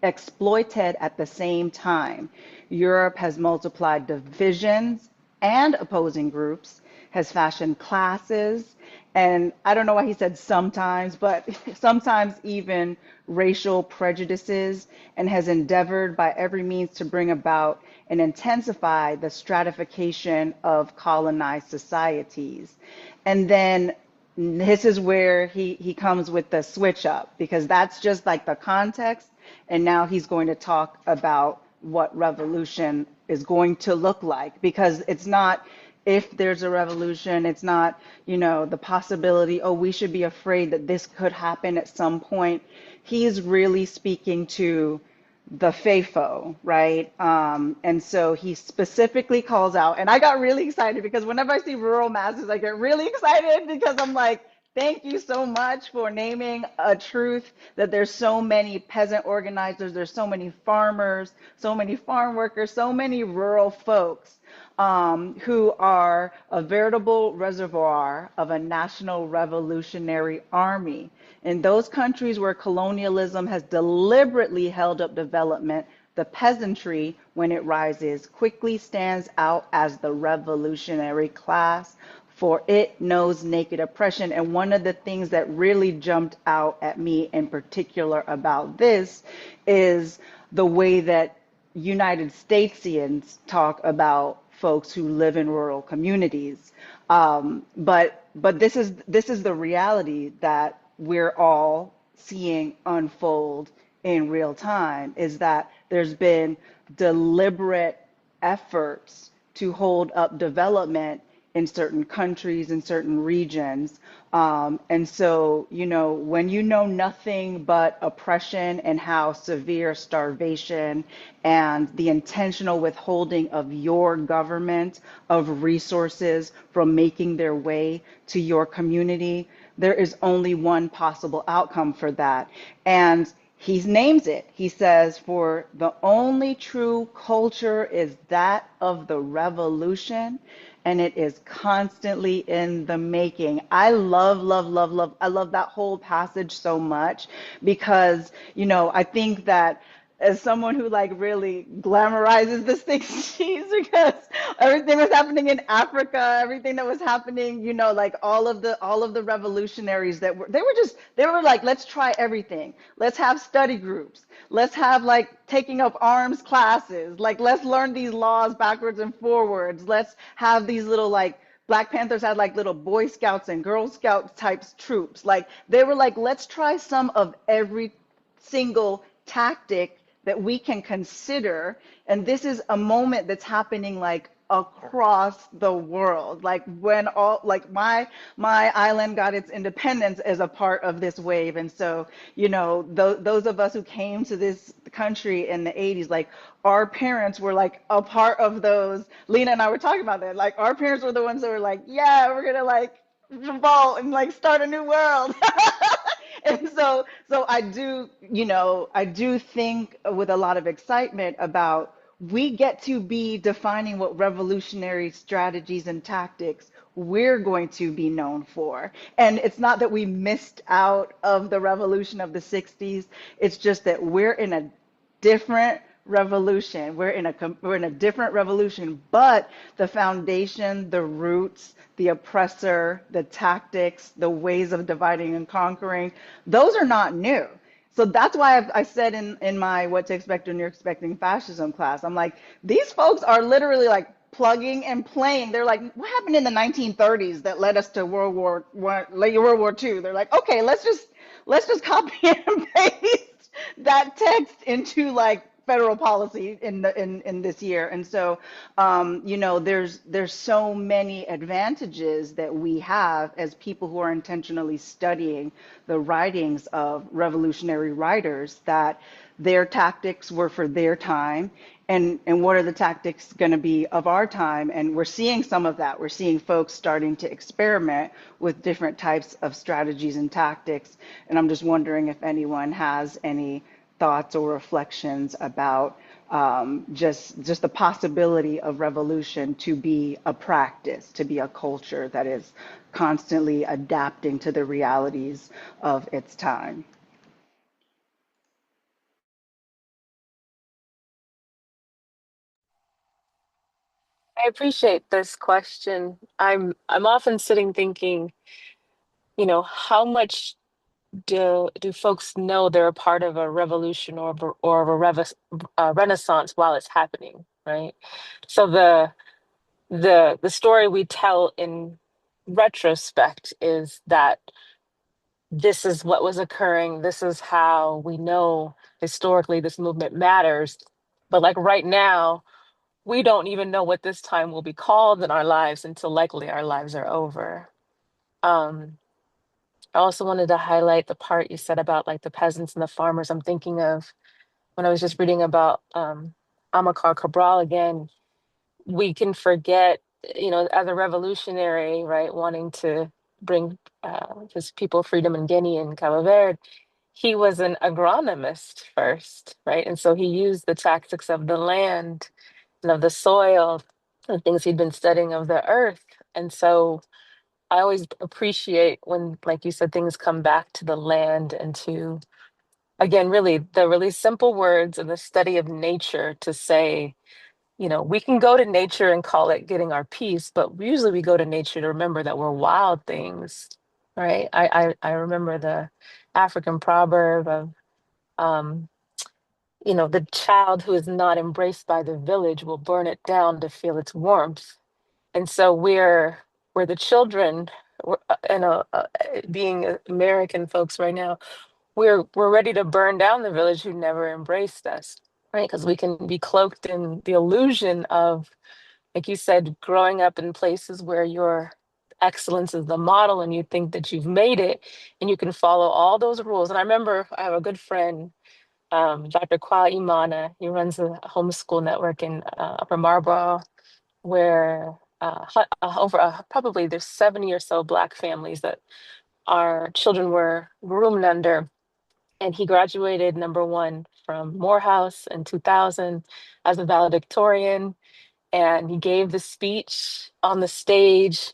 exploited at the same time. Europe has multiplied divisions and opposing groups, has fashioned classes, and I don't know why he said sometimes, but sometimes even racial prejudices, and has endeavored by every means to bring about and intensify the stratification of colonized societies. And then this is where he comes with the switch up, because that's just like the context. And now he's going to talk about what revolution is going to look like, because it's not if there's a revolution, it's not, the possibility, oh, we should be afraid that this could happen at some point. He's really speaking to the FAFO, right? And so he specifically calls out, and I got really excited because whenever I see rural masses, I get really excited because I'm like, thank you so much for naming a truth that there's so many peasant organizers, there's so many farmers, so many farm workers, so many rural folks who are a veritable reservoir of a national revolutionary army. In those countries where colonialism has deliberately held up development, the peasantry, when it rises, quickly stands out as the revolutionary class, for it knows naked oppression. And one of the things that really jumped out at me in particular about this is the way that United Statesians talk about folks who live in rural communities. But this is the reality that we're all seeing unfold in real time, is that there's been deliberate efforts to hold up development in certain countries, in certain regions. And so, when you know nothing but oppression and how severe starvation and the intentional withholding of your government of resources from making their way to your community, there is only one possible outcome for that. And he names it. He says, for the only true culture is that of the revolution, and it is constantly in the making. I love, love, love, love. I love that whole passage so much because, I think that as someone who like really glamorizes the 60s, because everything was happening in Africa, everything that was happening, like all of the revolutionaries that they were like, let's try everything. Let's have study groups. Let's have like taking up arms classes. Like, let's learn these laws backwards and forwards. Let's have these little like Black Panthers had like little Boy Scouts and Girl Scout types troops. Like they were like, let's try some of every single tactic that we can consider. And this is a moment that's happening like across the world. Like when all like my island got its independence as a part of this wave. And so, those of us who came to this country in the 80s, like our parents were like a part of those. Lena and I were talking about that. Like our parents were the ones that were like, yeah, we're gonna like revolt and like start a new world. And so I do think with a lot of excitement about we get to be defining what revolutionary strategies and tactics we're going to be known for. And it's not that we missed out of the revolution of the 60s. It's just that we're in a different revolution. We're in a different revolution, but the foundation, the roots, the oppressor, the tactics, the ways of dividing and conquering, those are not new. So that's why I said in my What to Expect When You're Expecting Fascism class, I'm like, these folks are literally like plugging and playing. They're like, what happened in the 1930s that led us to World War II? They're like, okay, let's just copy and paste that text into like federal policy in this year. And so there's so many advantages that we have as people who are intentionally studying the writings of revolutionary writers, that their tactics were for their time, and what are the tactics going to be of our time. And we're seeing some of that. We're seeing folks starting to experiment with different types of strategies and tactics. And I'm just wondering if anyone has any thoughts or reflections about just the possibility of revolution to be a practice, to be a culture that is constantly adapting to the realities of its time. I appreciate this question. I'm often sitting thinking, how much do folks know they're a part of a revolution or of a renaissance while it's happening, right? So the story we tell in retrospect is that this is what was occurring. This is how we know historically this movement matters. But like right now, we don't even know what this time will be called in our lives until likely our lives are over. Um, I also wanted to highlight the part you said about like the peasants and the farmers. I'm thinking of when I was just reading about Amilcar Cabral again. We can forget, as a revolutionary, right, wanting to bring his people freedom in Guinea and Cabo Verde, he was an agronomist first, right? And so he used the tactics of the land and of the soil, the things he'd been studying of the earth. And so I always appreciate when, like you said, things come back to the land and to, again, really the really simple words and the study of nature to say, we can go to nature and call it getting our peace, but usually we go to nature to remember that we're wild things, right? I remember the African proverb of, um, the child who is not embraced by the village will burn it down to feel its warmth. And so we're the children, being American folks right now, we're ready to burn down the village who never embraced us, right? Because we can be cloaked in the illusion of, like you said, growing up in places where your excellence is the model and you think that you've made it and you can follow all those rules. And I remember I have a good friend, Dr. Kwa Imana. He runs a homeschool network in Upper Marlboro, where over probably there's 70 or so Black families that our children were groomed under. And he graduated number one from Morehouse in 2000 as a valedictorian. And he gave the speech on the stage.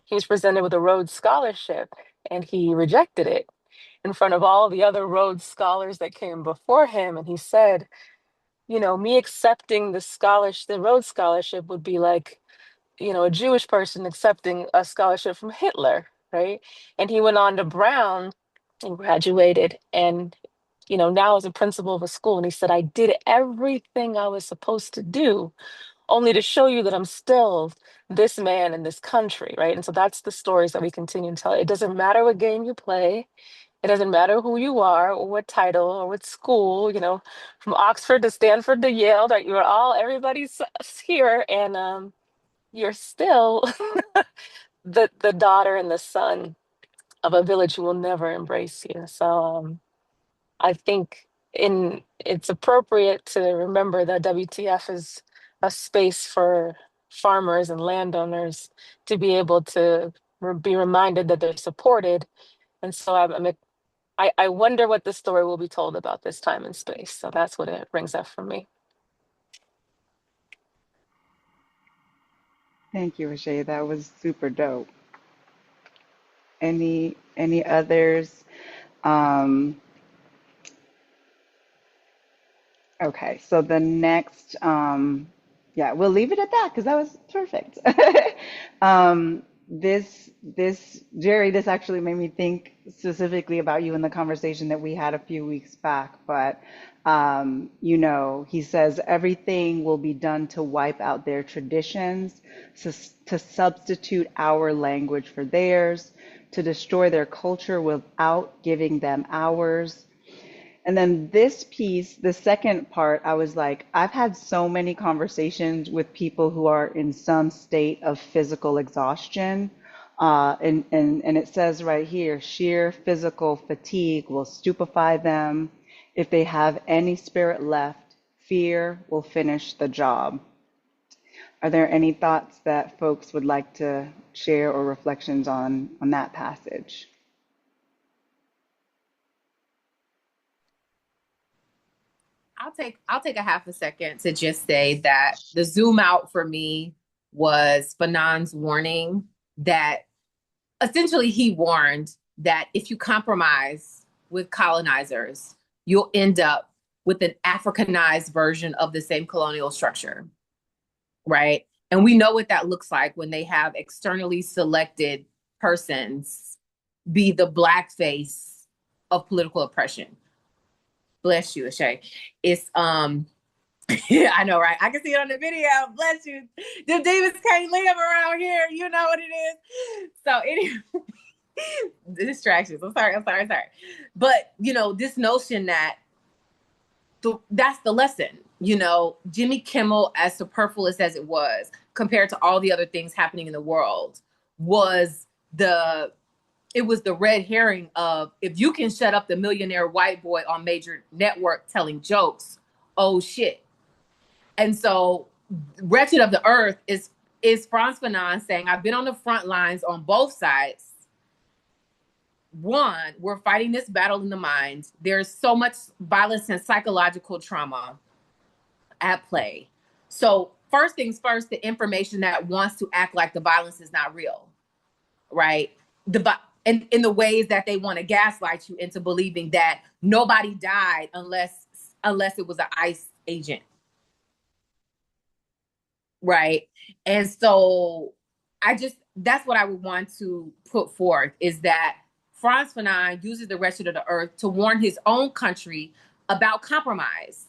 He was presented with a Rhodes Scholarship and he rejected it in front of all the other Rhodes Scholars that came before him. And he said, me accepting the Rhodes Scholarship would be like, a Jewish person accepting a scholarship from Hitler, right? And he went on to Brown and graduated and, now is a principal of a school. And he said, I did everything I was supposed to do only to show you that I'm still this man in this country, right? And so that's the stories that we continue to tell. It doesn't matter what game you play. It doesn't matter who you are or what title or what school, from Oxford to Stanford to Yale, that everybody's here, and you're still the daughter and the son of a village who will never embrace you. So I think it's appropriate to remember that WTF is a space for farmers and landowners to be able to be reminded that they're supported. And so I wonder what the story will be told about this time and space. So that's what it brings up for me. Thank you, Ashay. That was super dope. Any others? Um, okay, so the next, yeah, we'll leave it at that because that was perfect. Jerry, this actually made me think specifically about you in the conversation that we had a few weeks back. But, he says everything will be done to wipe out their traditions, to substitute our language for theirs, to destroy their culture without giving them ours. And then this piece, the second part, I was like, I've had so many conversations with people who are in some state of physical exhaustion. And it says right here, sheer physical fatigue will stupefy them. If they have any spirit left, fear will finish the job. Are there any thoughts that folks would like to share or reflections on that passage? I I'll take a half a second to just say that the zoom out for me was Fanon's warning that essentially he warned that if you compromise with colonizers, you'll end up with an Africanized version of the same colonial structure, right? And we know what that looks like when they have externally selected persons be the blackface of political oppression. Bless you, Ashay. It's yeah, I know, right? I can see it on the video. Bless you. The demons can't live around here. You know what it is. So anyway, distractions. I'm sorry. But this notion that that's the lesson. Jimmy Kimmel, as superfluous as it was, compared to all the other things happening in the world, was the red herring of, if you can shut up the millionaire white boy on major network telling jokes, oh shit. And so Wretched of the Earth is Frantz Fanon saying, I've been on the front lines on both sides. One, we're fighting this battle in the mind. There's so much violence and psychological trauma at play. So first things first, the information that wants to act like the violence is not real, right? In the ways that they want to gaslight you into believing that nobody died unless it was an ICE agent, right? And so that's what I would want to put forth, is that Frantz Fanon uses the Wretched of the Earth to warn his own country about compromise.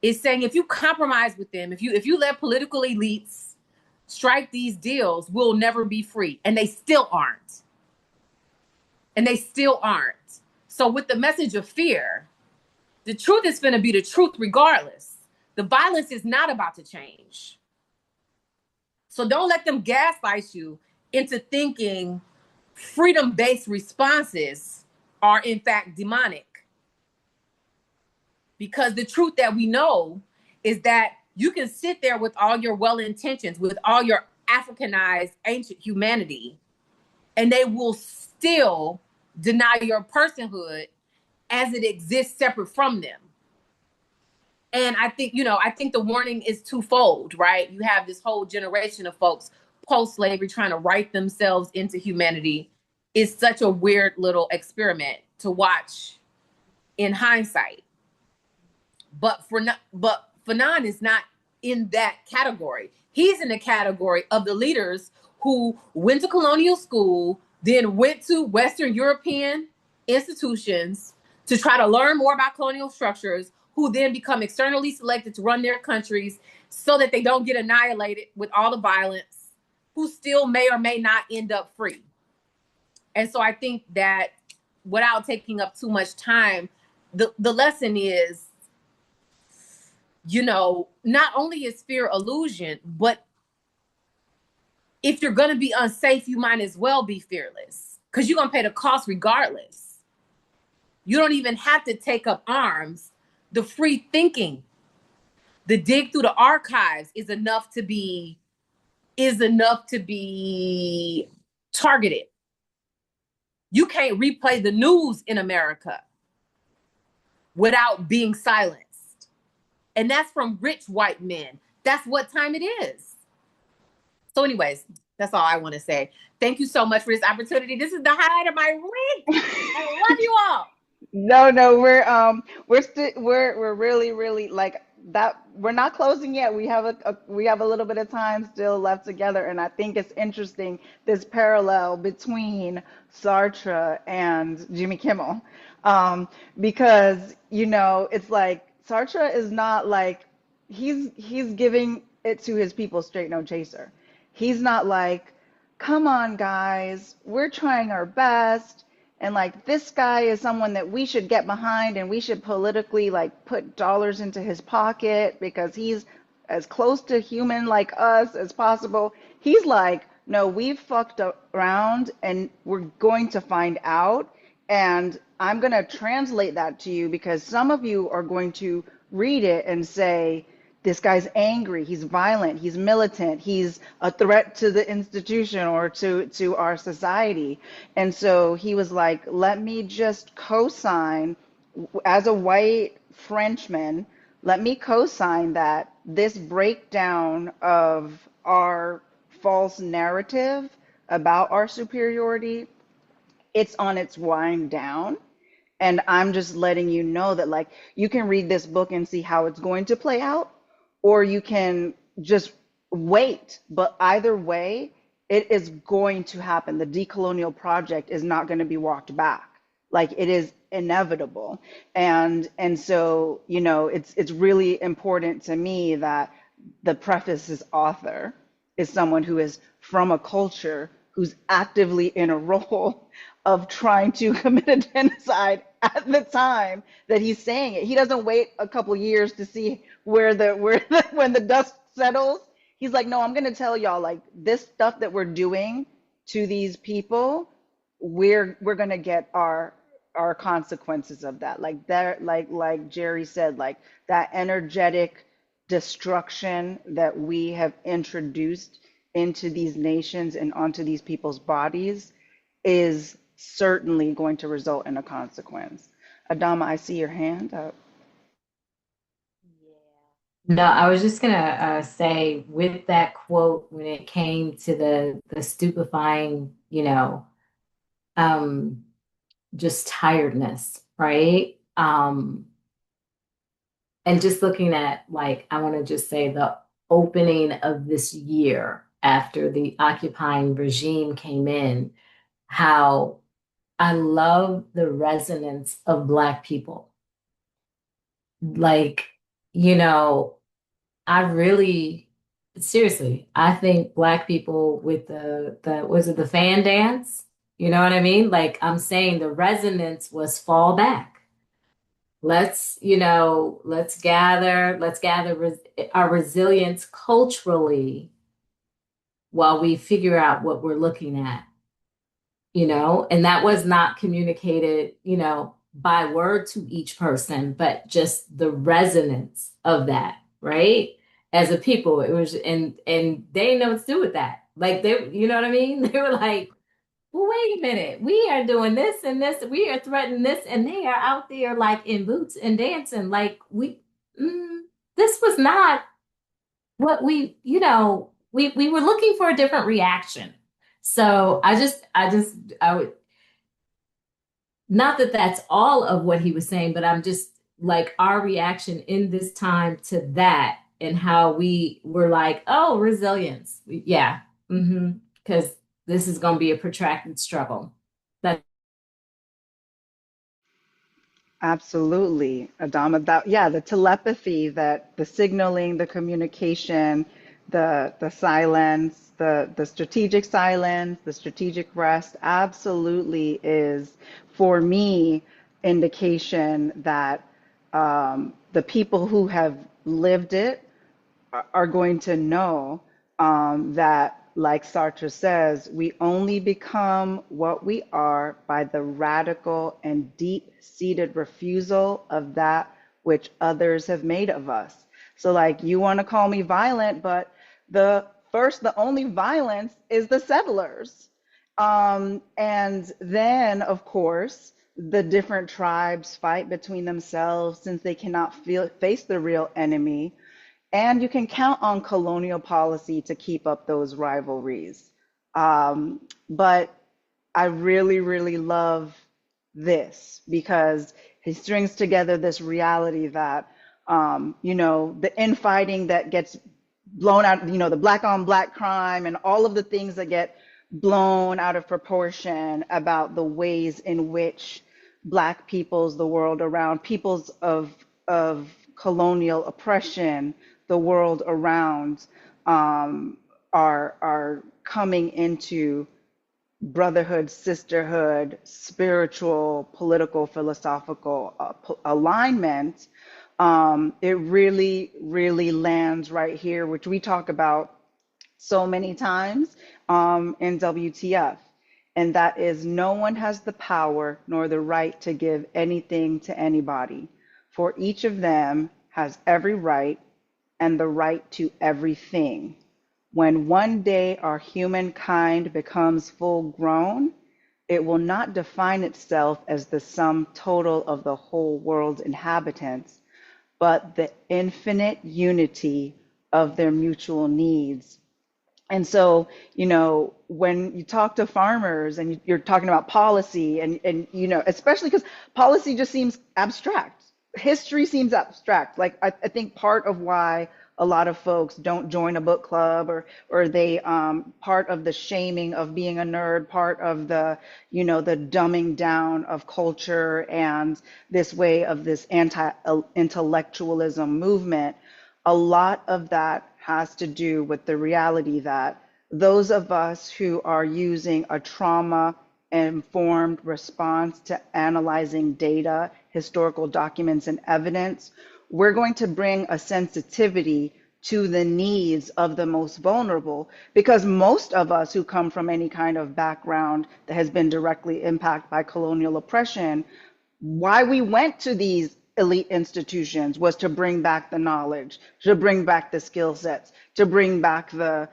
It's saying, if you compromise with them, if you let political elites strike these deals, we'll never be free. And they still aren't. So with the message of fear, the truth is going to be the truth regardless. The violence is not about to change. So don't let them gaslight you into thinking freedom-based responses are in fact demonic. Because the truth that we know is that you can sit there with all your well-intentions, with all your Africanized ancient humanity, and they will still deny your personhood as it exists separate from them. And I think the warning is twofold, right? You have this whole generation of folks post-slavery trying to write themselves into humanity. Is such a weird little experiment to watch in hindsight. But Fanon is not in that category. He's in the category of the leaders who went to colonial school, then went to Western European institutions to try to learn more about colonial structures, who then become externally selected to run their countries so that they don't get annihilated with all the violence, who still may or may not end up free. And so I think that, without taking up too much time, the lesson is, not only is fear illusion, but if you're going to be unsafe, you might as well be fearless, because you're going to pay the cost regardless. You don't even have to take up arms. The free thinking, the dig through the archives is enough to be targeted. You can't replay the news in America without being silenced. And that's from rich white men. That's what time it is. So anyways, that's all I want to say. Thank you so much for this opportunity. This is the highlight of my week. I love you all. No, we're really, really like that. We're not closing yet. We have a little bit of time still left together, and I think it's interesting, this parallel between Sartre and Jimmy Kimmel, because it's like Sartre is not like he's giving it to his people straight, no chaser. He's not like, come on guys, we're trying our best. And like, this guy is someone that we should get behind, and we should politically like put dollars into his pocket because he's as close to human like us as possible. He's like, no, we've fucked around and we're going to find out. And I'm going to translate that to you because some of you are going to read it and say, this guy's angry, he's violent, he's militant, he's a threat to the institution or to our society. And so he was like, let me just co-sign as a white Frenchman let me co-sign that this breakdown of our false narrative about our superiority, it's on its wind down. And I'm just letting you know that, like, you can read this book and see how it's going to play out, or you can just wait. But either way, it is going to happen. The decolonial project is not going to be walked back. Like, it is inevitable. And so, you know, it's really important to me that the preface's author is someone who is from a culture who's actively in a role of trying to commit a genocide at the time that he's saying it. He doesn't wait a couple years to see when the dust settles. He's like, no, I'm going to tell y'all, like, this stuff that we're doing to these people, we're going to get our consequences of that. Like that, like Jerry said, like that energetic destruction that we have introduced into these nations and onto these people's bodies is certainly going to result in a consequence. Adama, I see your hand up. No, I was just gonna say with that quote when it came to the stupefying, um, just tiredness, right? And just looking at like I want to just say the opening of this year after the occupying regime came in, how I love the resonance of Black people. Like, you know, I really, seriously, I think Black people with was it the fan dance? You know what I mean? Like I'm saying the resonance was fall back. Let's gather our resilience culturally while we figure out what we're looking at, and that was not communicated, by word to each person, but just the resonance of that, right? As a people, it was, and they didn't know what to do with that. Like they, you know what I mean? They were like, well, wait a minute, we are doing this and this, we are threatening this, and they are out there like in boots and dancing. Like this was not what we were looking for a different reaction. So I would, not that that's all of what he was saying, but I'm just like our reaction in this time to that and how we were like, oh, resilience. Yeah. Because this is going to be a protracted struggle. That Absolutely, Adama. That, yeah, the telepathy, that the signaling, the communication, the silence, the strategic silence, the strategic rest, absolutely is for me indication that the people who have lived it are going to know that, like Sartre says, we only become what we are by the radical and deep-seated refusal of that which others have made of us. So, like, you want to call me violent, but the only violence is the settlers. And then, of course, the different tribes fight between themselves since they cannot face the real enemy, and you can count on colonial policy to keep up those rivalries. But I really, really love this because he strings together this reality that, the infighting that gets blown out, the black on black crime and all of the things that get blown out of proportion about the ways in which Black peoples, the world around, peoples of colonial oppression, the world around, are coming into brotherhood, sisterhood, spiritual, political, philosophical alignment. It really, really lands right here, which we talk about so many times in WTF. And that is, no one has the power nor the right to give anything to anybody, for each of them has every right and the right to everything. When one day our humankind becomes full grown, it will not define itself as the sum total of the whole world's inhabitants, but the infinite unity of their mutual needs. And so, when you talk to farmers and you're talking about policy and especially because policy just seems abstract. History seems abstract. Like I think part of why a lot of folks don't join a book club or they part of the shaming of being a nerd, part of the dumbing down of culture and this way of this anti-intellectualism movement, a lot of that has to do with the reality that those of us who are using a trauma informed response to analyzing data, historical documents, and evidence, we're going to bring a sensitivity to the needs of the most vulnerable, because most of us who come from any kind of background that has been directly impacted by colonial oppression, why we went to these elite institutions was to bring back the knowledge, to bring back the skill sets, to bring back the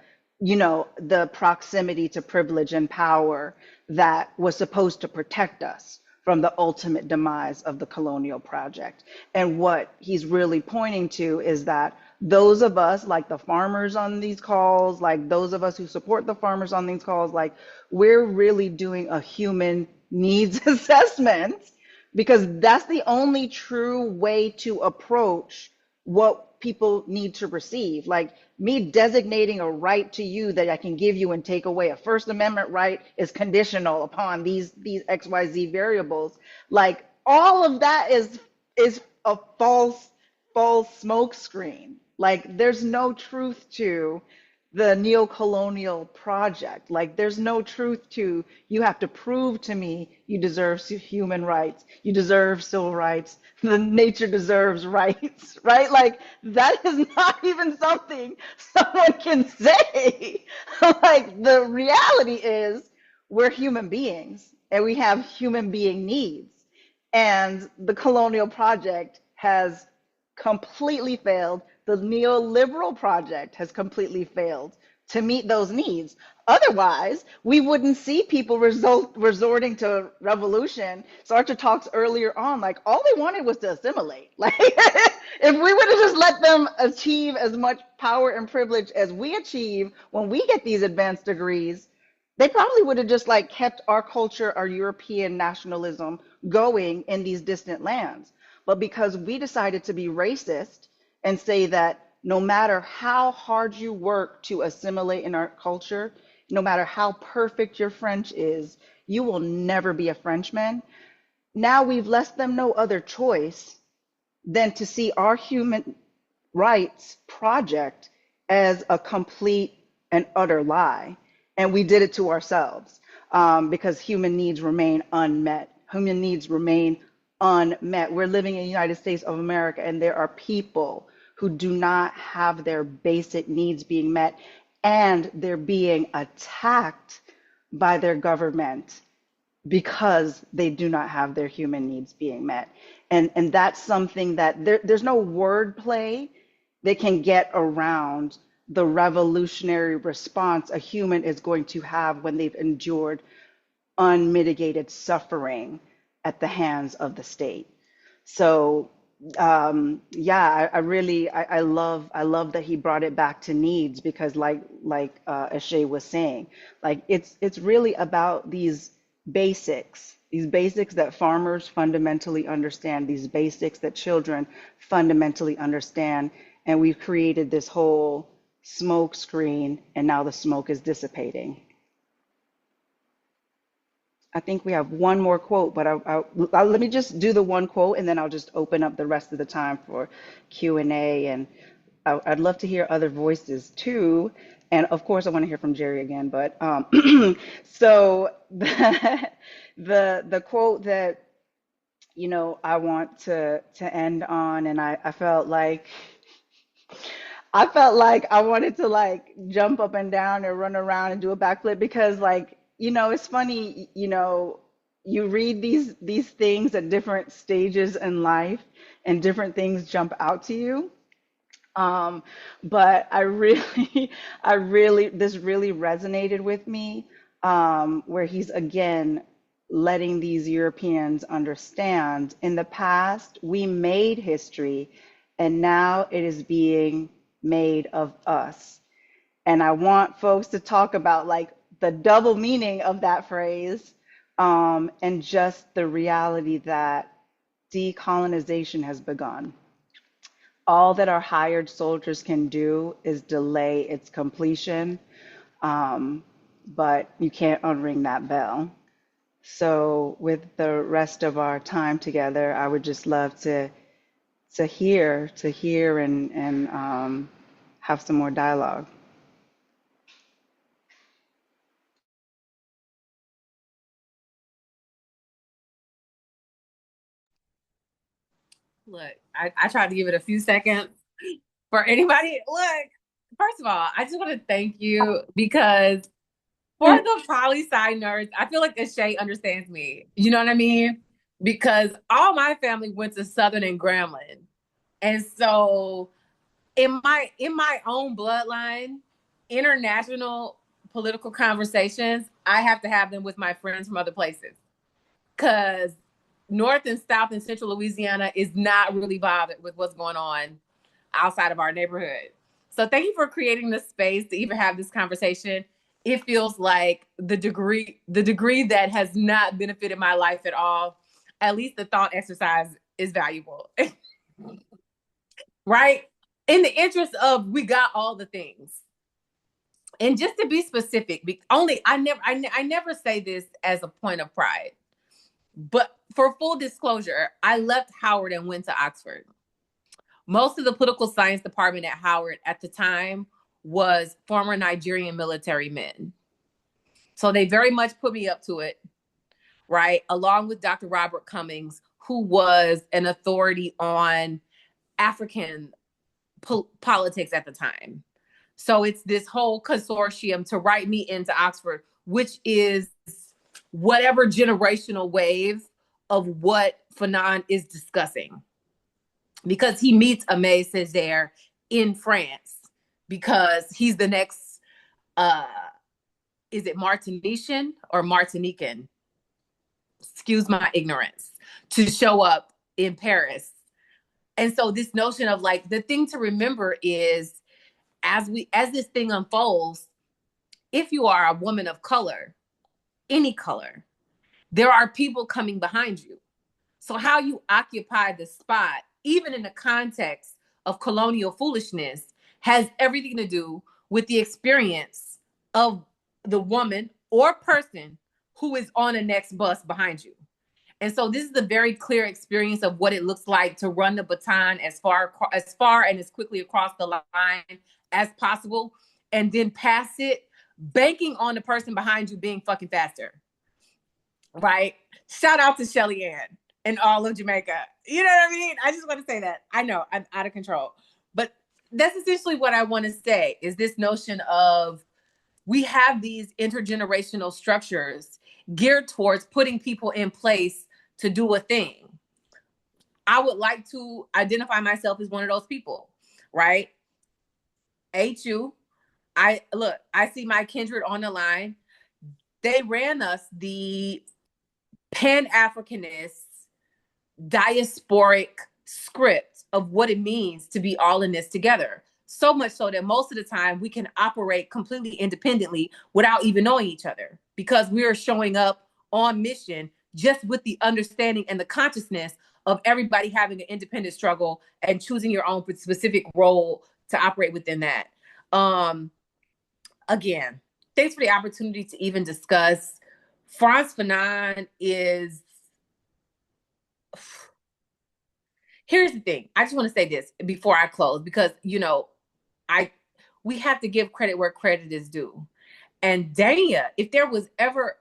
proximity to privilege and power that was supposed to protect us from the ultimate demise of the colonial project. And what he's really pointing to is that those of us, like the farmers on these calls, like those of us who support the farmers on these calls, like we're really doing a human needs assessment, because that's the only true way to approach what people need to receive. Like me designating a right to you that I can give you and take away, a First Amendment right is conditional upon these XYZ variables. Like all of that is a false smoke screen. Like there's no truth to the neo-colonial project. Like there's no truth to, you have to prove to me you deserve human rights, you deserve civil rights, the nature deserves rights, right? Like that is not even something someone can say. Like the reality is we're human beings and we have human being needs. And the colonial project has completely failed. The neoliberal project has completely failed to meet those needs. Otherwise, we wouldn't see people resorting to revolution. Sartre talks earlier on, like all they wanted was to assimilate. Like if we would have just let them achieve as much power and privilege as we achieve when we get these advanced degrees, they probably would have just like kept our culture, our European nationalism going in these distant lands. But because we decided to be racist and say that no matter how hard you work to assimilate in our culture, no matter how perfect your French is, you will never be a Frenchman. Now we've left them no other choice than to see our human rights project as a complete and utter lie. And we did it to ourselves because human needs remain unmet. Human needs remain unmet. We're living in the United States of America, and there are people who do not have their basic needs being met, and they're being attacked by their government because they do not have their human needs being met. And that's something that there's no word play that can get around the revolutionary response a human is going to have when they've endured unmitigated suffering at the hands of the state. So yeah, I love that he brought it back to needs, because like Ashay was saying, like it's really about these basics that farmers fundamentally understand, these basics that children fundamentally understand. And we've created this whole smoke screen, and now the smoke is dissipating. I think we have one more quote, but let me just do the one quote, and then I'll just open up the rest of the time for Q&A. And I'd love to hear other voices too. And of course, I want to hear from Jerry again. But so the quote that I want to end on, and I felt like I wanted to like jump up and down and run around and do a backflip, because like, it's funny, you read these things at different stages in life and different things jump out to you. But this really resonated with me, where he's again letting these Europeans understand in the past, we made history and now it is being made of us. And I want folks to talk about like the double meaning of that phrase, and just the reality that decolonization has begun. All that our hired soldiers can do is delay its completion, but you can't unring that bell. So, with the rest of our time together, I would just love to hear and have some more dialogue. Look, I tried to give it a few seconds for anybody. Look, first of all, I just want to thank you because for the poli sci nerds, I feel like Shay understands me. You know what I mean? Because all my family went to Southern and Grambling. And so in my own bloodline, international political conversations, I have to have them with my friends from other places. Because North and South and Central Louisiana is not really bothered with what's going on outside of our neighborhood. So thank you for creating the space to even have this conversation. It feels like the degree that has not benefited my life at all, at least the thought exercise is valuable. Right? In the interest of we got all the things. And just to be specific, I never say this as a point of pride. But for full disclosure, I left Howard and went to Oxford. Most of the political science department at Howard at the time was former Nigerian military men. So they very much put me up to it, right? Along with Dr. Robert Cummings, who was an authority on African politics at the time. So it's this whole consortium to write me into Oxford, which is whatever generational wave of what Fanon is discussing. Because he meets Aimé Césaire in France, because he's the next, is it Martinician or Martinican? Excuse my ignorance, to show up in Paris. And so this notion of like, the thing to remember is as this thing unfolds, if you are a woman of color, any color, there are people coming behind you. So how you occupy the spot, even in the context of colonial foolishness, has everything to do with the experience of the woman or person who is on the next bus behind you. And so this is a very clear experience of what it looks like to run the baton as far and as quickly across the line as possible, and then pass it, banking on the person behind you being fucking faster. Right? Shout out to Shelly Ann and all of Jamaica. You know what I mean? I just want to say that. I know I'm out of control, but that's essentially what I want to say, is this notion of we have these intergenerational structures geared towards putting people in place to do a thing. I would like to identify myself as one of those people, right? HU, I see my kindred on the line. They ran us the Pan-Africanist diasporic script of what it means to be all in this together. So much so that most of the time we can operate completely independently without even knowing each other, because we are showing up on mission just with the understanding and the consciousness of everybody having an independent struggle and choosing your own specific role to operate within that. Again, thanks for the opportunity to even discuss. Frantz Fanon is, here's the thing. I just want to say this before I close, because, you know, we have to give credit where credit is due. And Dania, if there was ever,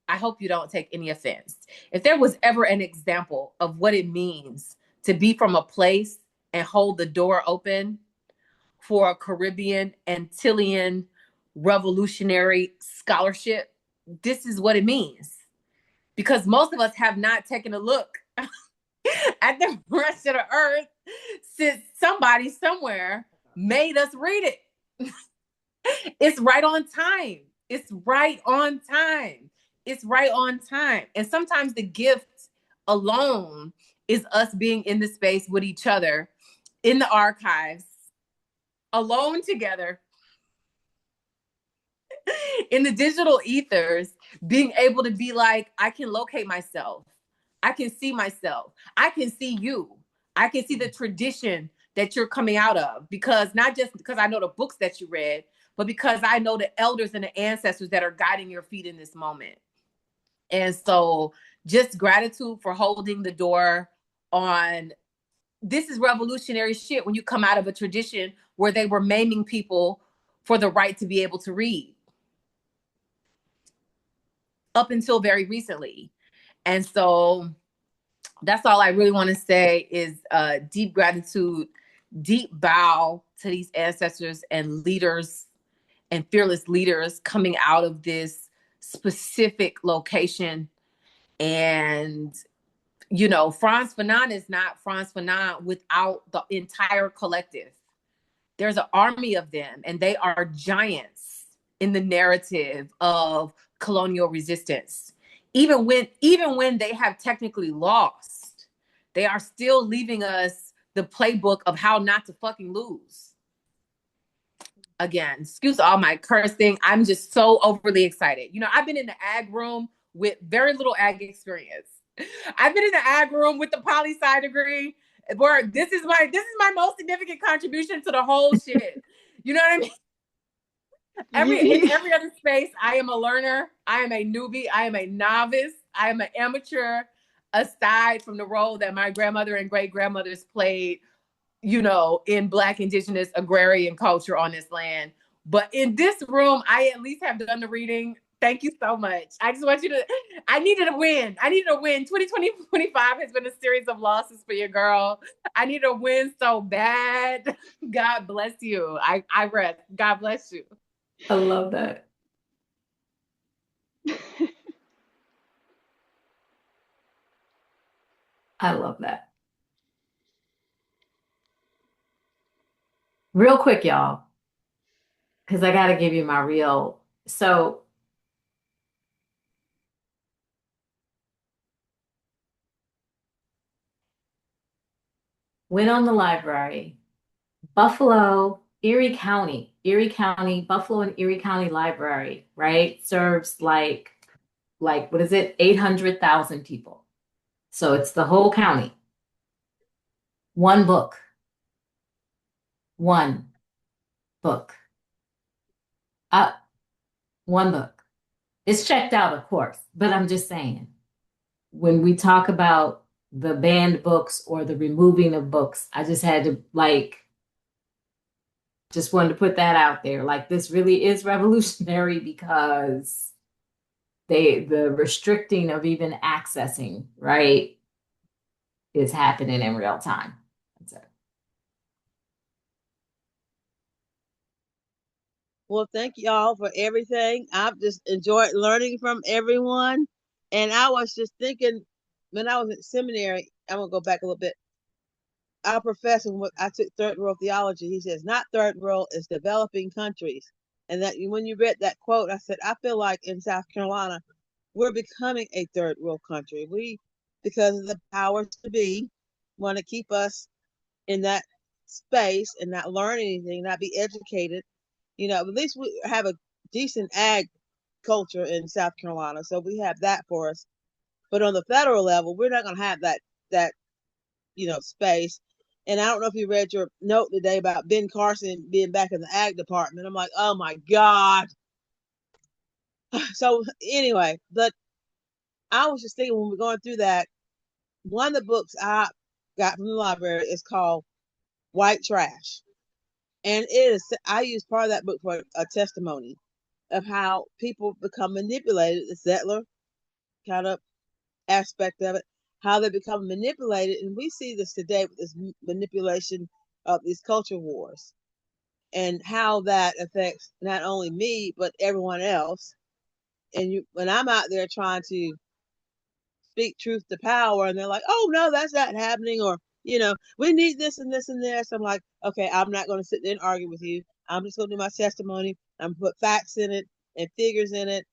I hope you don't take any offense, if there was ever an example of what it means to be from a place and hold the door open for a Caribbean Antillean revolutionary scholarship, this is what it means. Because most of us have not taken a look at the rest of the earth since somebody somewhere made us read it. It's right on time. It's right on time. It's right on time. And sometimes the gift alone is us being in the space with each other in the archives, alone together, in the digital ethers, being able to be like, I can locate myself. I can see myself. I can see you. I can see the tradition that you're coming out of, because not just because I know the books that you read, but because I know the elders and the ancestors that are guiding your feet in this moment. And so just gratitude for holding the door on, this is revolutionary shit when you come out of a tradition where they were maiming people for the right to be able to read up until very recently. And so that's all I really want to say is deep gratitude, deep bow to these ancestors and leaders and fearless leaders coming out of this specific location. And, you know, Frantz Fanon is not Frantz Fanon without the entire collective. There's an army of them, and they are giants in the narrative of colonial resistance. Even when they have technically lost, they are still leaving us the playbook of how not to fucking lose. Again, excuse all my cursing. I'm just so overly excited. You know, I've been in the ag room with very little ag experience. I've been in the ag room with the poli-sci degree, where this is my most significant contribution to the whole shit. You know what I mean? In every other space, I am a learner. I am a newbie. I am a novice. I am an amateur, aside from the role that my grandmother and great grandmothers played, you know, in Black, Indigenous, agrarian culture on this land. But in this room, I at least have done the reading. Thank you so much. I just want you to, I needed a win. 2020-2025 has been a series of losses for your girl. I need a win so bad. God bless you. I rest. God bless you. I love that. I love that. Real quick, y'all, because I got to give you my real. So, went on the library, Buffalo, Erie County, Buffalo and Erie County Library, right? Serves like what is it? 800,000 people. So it's the whole county. One book. One book. One book. It's checked out, of course, but I'm just saying, when we talk about the banned books or the removing of books, I just had to just wanted to put that out there. Like, this really is revolutionary, because the restricting of even accessing, right, is happening in real time. That's it. Well, thank you all for everything. I've just enjoyed learning from everyone. And I was just thinking, when I was at seminary, I'm going to go back a little bit. Our professor, when I took third world theology, he says, not third world, it's developing countries. And that when you read that quote, I said, I feel like in South Carolina, we're becoming a third world country. We, because of the powers to be, want to keep us in that space and not learn anything, not be educated. You know, at least we have a decent ag culture in South Carolina, so we have that for us. But on the federal level, we're not going to have that space. And I don't know if you read your note today about Ben Carson being back in the ag department. I'm like, oh my God. So anyway, but I was just thinking, when we're going through that, one of the books I got from the library is called White Trash. And I use part of that book for a testimony of how people become manipulated, the settler kind of aspect of it, how they become manipulated. And we see this today with this manipulation of these culture wars, and how that affects not only me, but everyone else. And when I'm out there trying to speak truth to power, and they're like, oh, no, that's not happening. Or, we need this and this and this. I'm like, okay, I'm not going to sit there and argue with you. I'm just going to do my testimony. I'm going to put facts in it and figures in it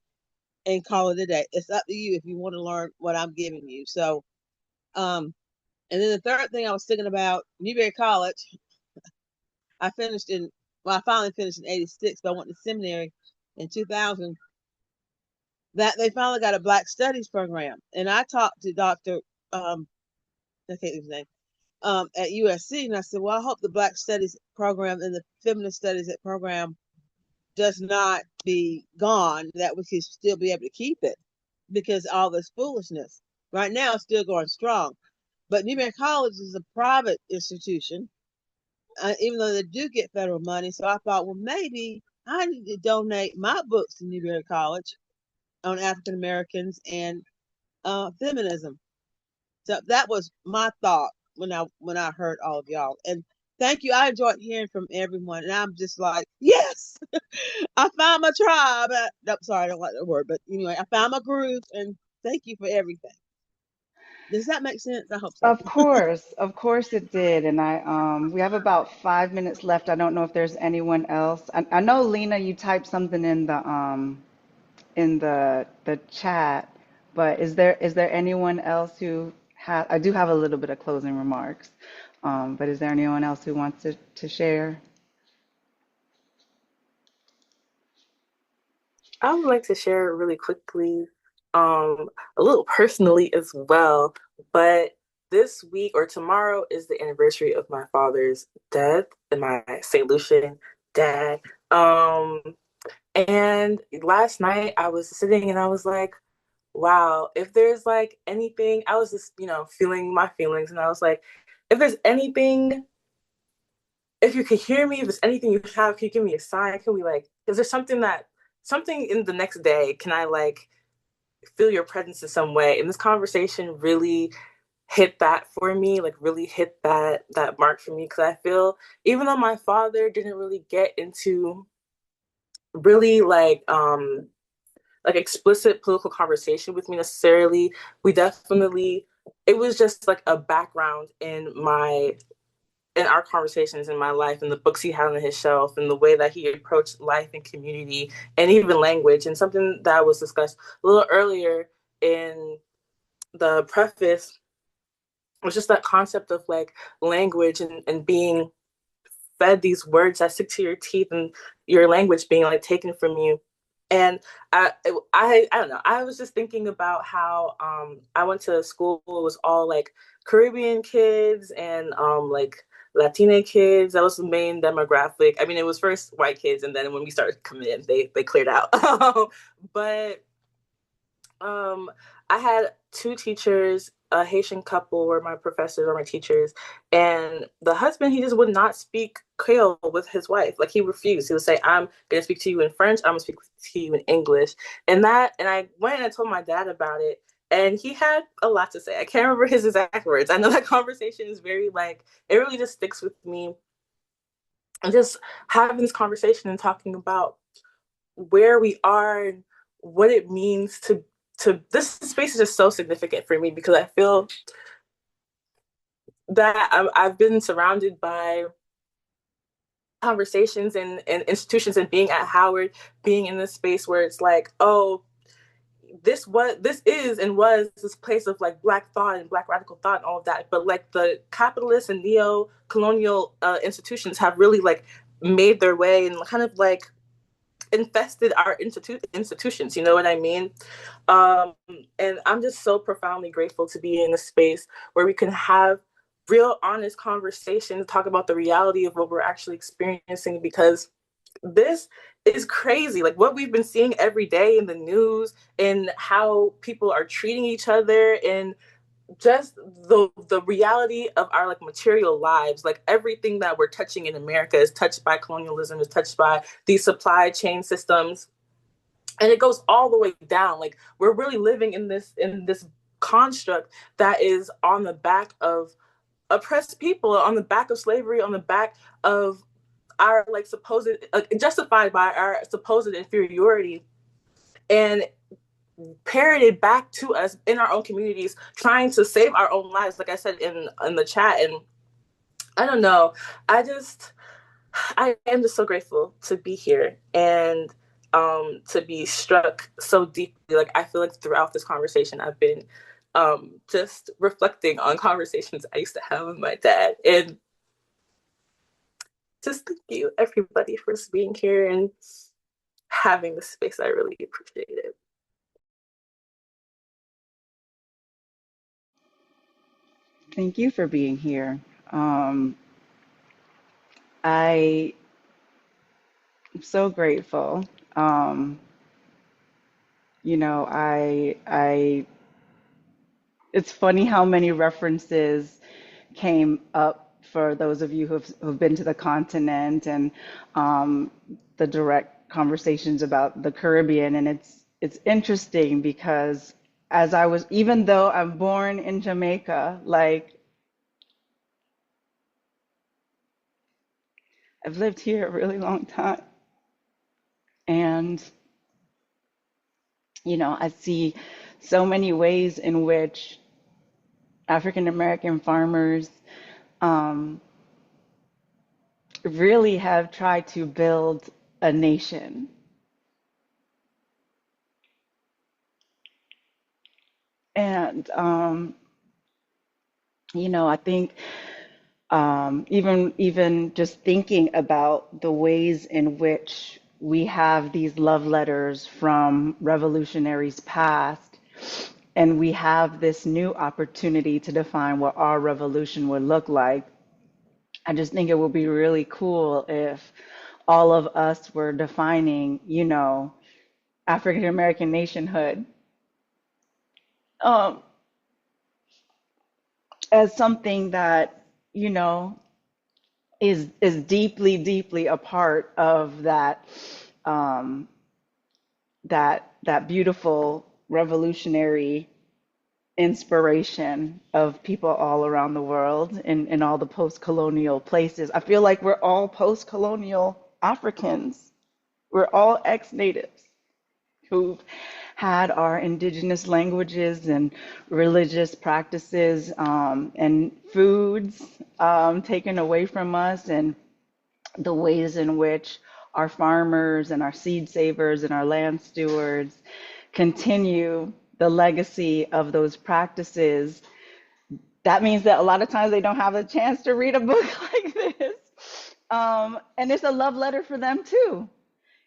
and call it a day. It's up to you if you want to learn what I'm giving you. So, And then the third thing I was thinking about, Newberry College, I finally finished in 86, but I went to seminary in 2000, that they finally got a Black Studies program. And I talked to Dr. I can't think of his name, at USC, and I said, well, I hope the Black Studies program and the Feminist Studies program does not be gone, that we could still be able to keep it, because all this foolishness. Right now, it's still going strong. But Newberry College is a private institution, even though they do get federal money. So I thought, well, maybe I need to donate my books to Newberry College on African Americans and feminism. So that was my thought when I heard all of y'all. And thank you. I enjoyed hearing from everyone. And I'm just like, yes, I found my tribe. Sorry, I don't like that word. But anyway, I found my group. And thank you for everything. Does that make sense? I hope so. Of course it did. And we have about 5 minutes left. I don't know if there's anyone else. I know Lena, you typed something in the chat, but is there anyone else who has? I do have a little bit of closing remarks, but is there anyone else who wants to share? I would like to share really quickly, a little personally as well. But this week or tomorrow is the anniversary of my father's death and my St. Lucian dad. And last night I was sitting and I was like, wow, if there's like anything, I was just, feeling my feelings. And I was like, if there's anything, if you could hear me, if there's anything you have, can you give me a sign? Can we is there something in the next day? Can I feel your presence in some way? And this conversation really hit that for me, really hit that mark for me. Because I feel, even though my father didn't really get into really explicit political conversation with me necessarily, it was just like a background in our conversations in my life, and the books he had on his shelf, and the way that he approached life and community and even language. And something that was discussed a little earlier in the preface was just that concept of language and being fed these words that stick to your teeth, and your language being taken from you. And I don't know. I was just thinking about how I went to school. It was all Caribbean kids and Latina kids. That was the main demographic. I mean, it was first white kids, and then when we started coming in, they cleared out. But I had two teachers. A Haitian couple were my professors or my teachers, and the husband, he just would not speak Creole with his wife. He refused. He would say, "I'm gonna speak to you in French. I'm gonna speak to you in English." And I went and I told my dad about it, and he had a lot to say. I can't remember his exact words. I know that conversation is very it really just sticks with me. And just having this conversation and talking about where we are and what it means to this space is just so significant for me, because I feel that I've been surrounded by conversations and institutions, and being at Howard, being in this space where it's oh, this is and was this place of Black thought and Black radical thought and all of that. But the capitalist and neo-colonial institutions have really made their way and kind of infested our institutions, you know what I mean? And I'm just so profoundly grateful to be in a space where we can have real honest conversations, talk about the reality of what we're actually experiencing, because this is crazy. What we've been seeing every day in the news, and how people are treating each other, and just the reality of our material lives. Everything that we're touching in America is touched by colonialism, is touched by these supply chain systems, and it goes all the way down. We're really living in this construct that is on the back of oppressed people, on the back of slavery, on the back of our supposed justified by our supposed inferiority, and parroted back to us in our own communities, trying to save our own lives, like I said in the chat. And I don't know, I am just so grateful to be here, and to be struck so deeply. I feel throughout this conversation I've been just reflecting on conversations I used to have with my dad. And just thank you, everybody, for being here and having the space. I really appreciate it. Thank you for being here. I am so grateful. Um, you know, it's funny how many references came up for those of you who've been to the continent and um, the direct conversations about the Caribbean. And it's interesting because even though I'm born in Jamaica, like I've lived here a really long time. And, I see so many ways in which African American farmers um, really have tried to build a nation. And, I think even just thinking about the ways in which we have these love letters from revolutionaries past, and we have this new opportunity to define what our revolution would look like. I just think it would be really cool if all of us were defining, African American nationhood um, as something that, you know, is deeply, deeply a part of um, that beautiful revolutionary inspiration of people all around the world in all the post-colonial places. I feel like we're all post-colonial Africans. We're all ex-natives who've had our indigenous languages and religious practices and foods taken away from us, and the ways in which our farmers and our seed savers and our land stewards continue the legacy of those practices. That means that a lot of times they don't have a chance to read a book like this. And it's a love letter for them too.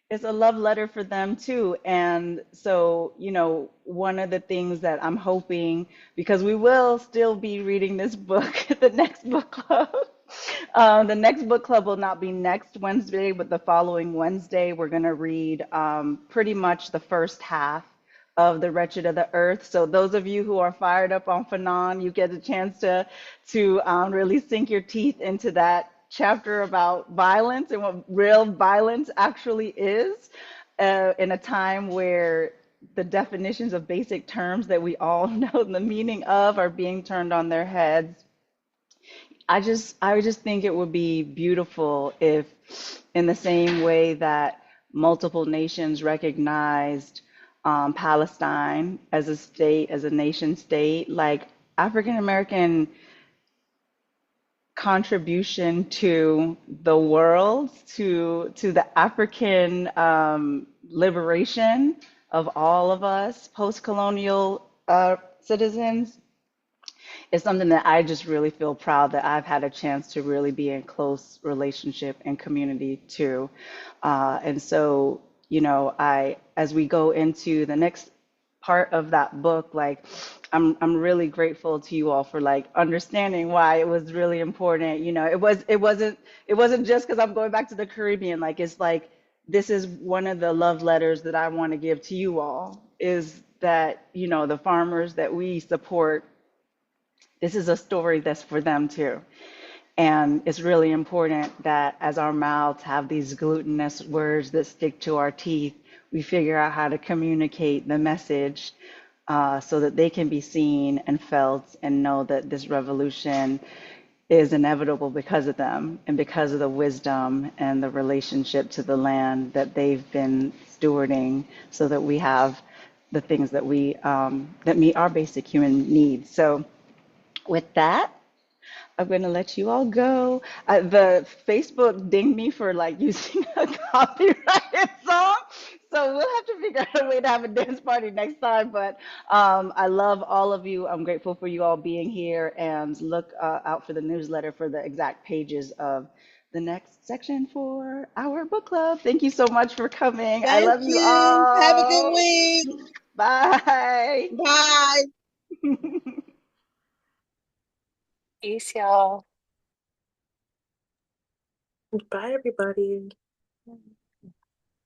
It's a love letter for them too. And so, one of the things that I'm hoping, because we will still be reading this book at the next book club. The next book club will not be next Wednesday, but the following Wednesday, we're going to read pretty much the first half of The Wretched of the Earth. So those of you who are fired up on Fanon, you get a chance to really sink your teeth into that chapter about violence and what real violence actually is in a time where the definitions of basic terms that we all know the meaning of are being turned on their heads. I just think it would be beautiful if, in the same way that multiple nations recognized Palestine as a state, as a nation state, like African American contribution to the world, to the African liberation of all of us post-colonial citizens, is something that I just really feel proud that I've had a chance to really be in close relationship and community to. And so, as we go into the next part of that book, like I'm really grateful to you all for like understanding why it was really important. It wasn't just because I'm going back to the Caribbean. Like it's like this is one of the love letters that I want to give to you all, is that, the farmers that we support, this is a story that's for them too. And it's really important that as our mouths have these glutinous words that stick to our teeth, we figure out how to communicate the message so that they can be seen and felt and know that this revolution is inevitable because of them and because of the wisdom and the relationship to the land that they've been stewarding, so that we have the things that we that meet our basic human needs. So with that, I'm going to let you all go. The Facebook dinged me for like using a copyrighted song. So we'll have to figure out a way to have a dance party next time. But I love all of you. I'm grateful for you all being here, and look out for the newsletter for the exact pages of the next section for our book club. Thank you so much for coming. I Thank love you you. Have a good all. week. Bye. Bye. Peace, y'all. Bye, everybody.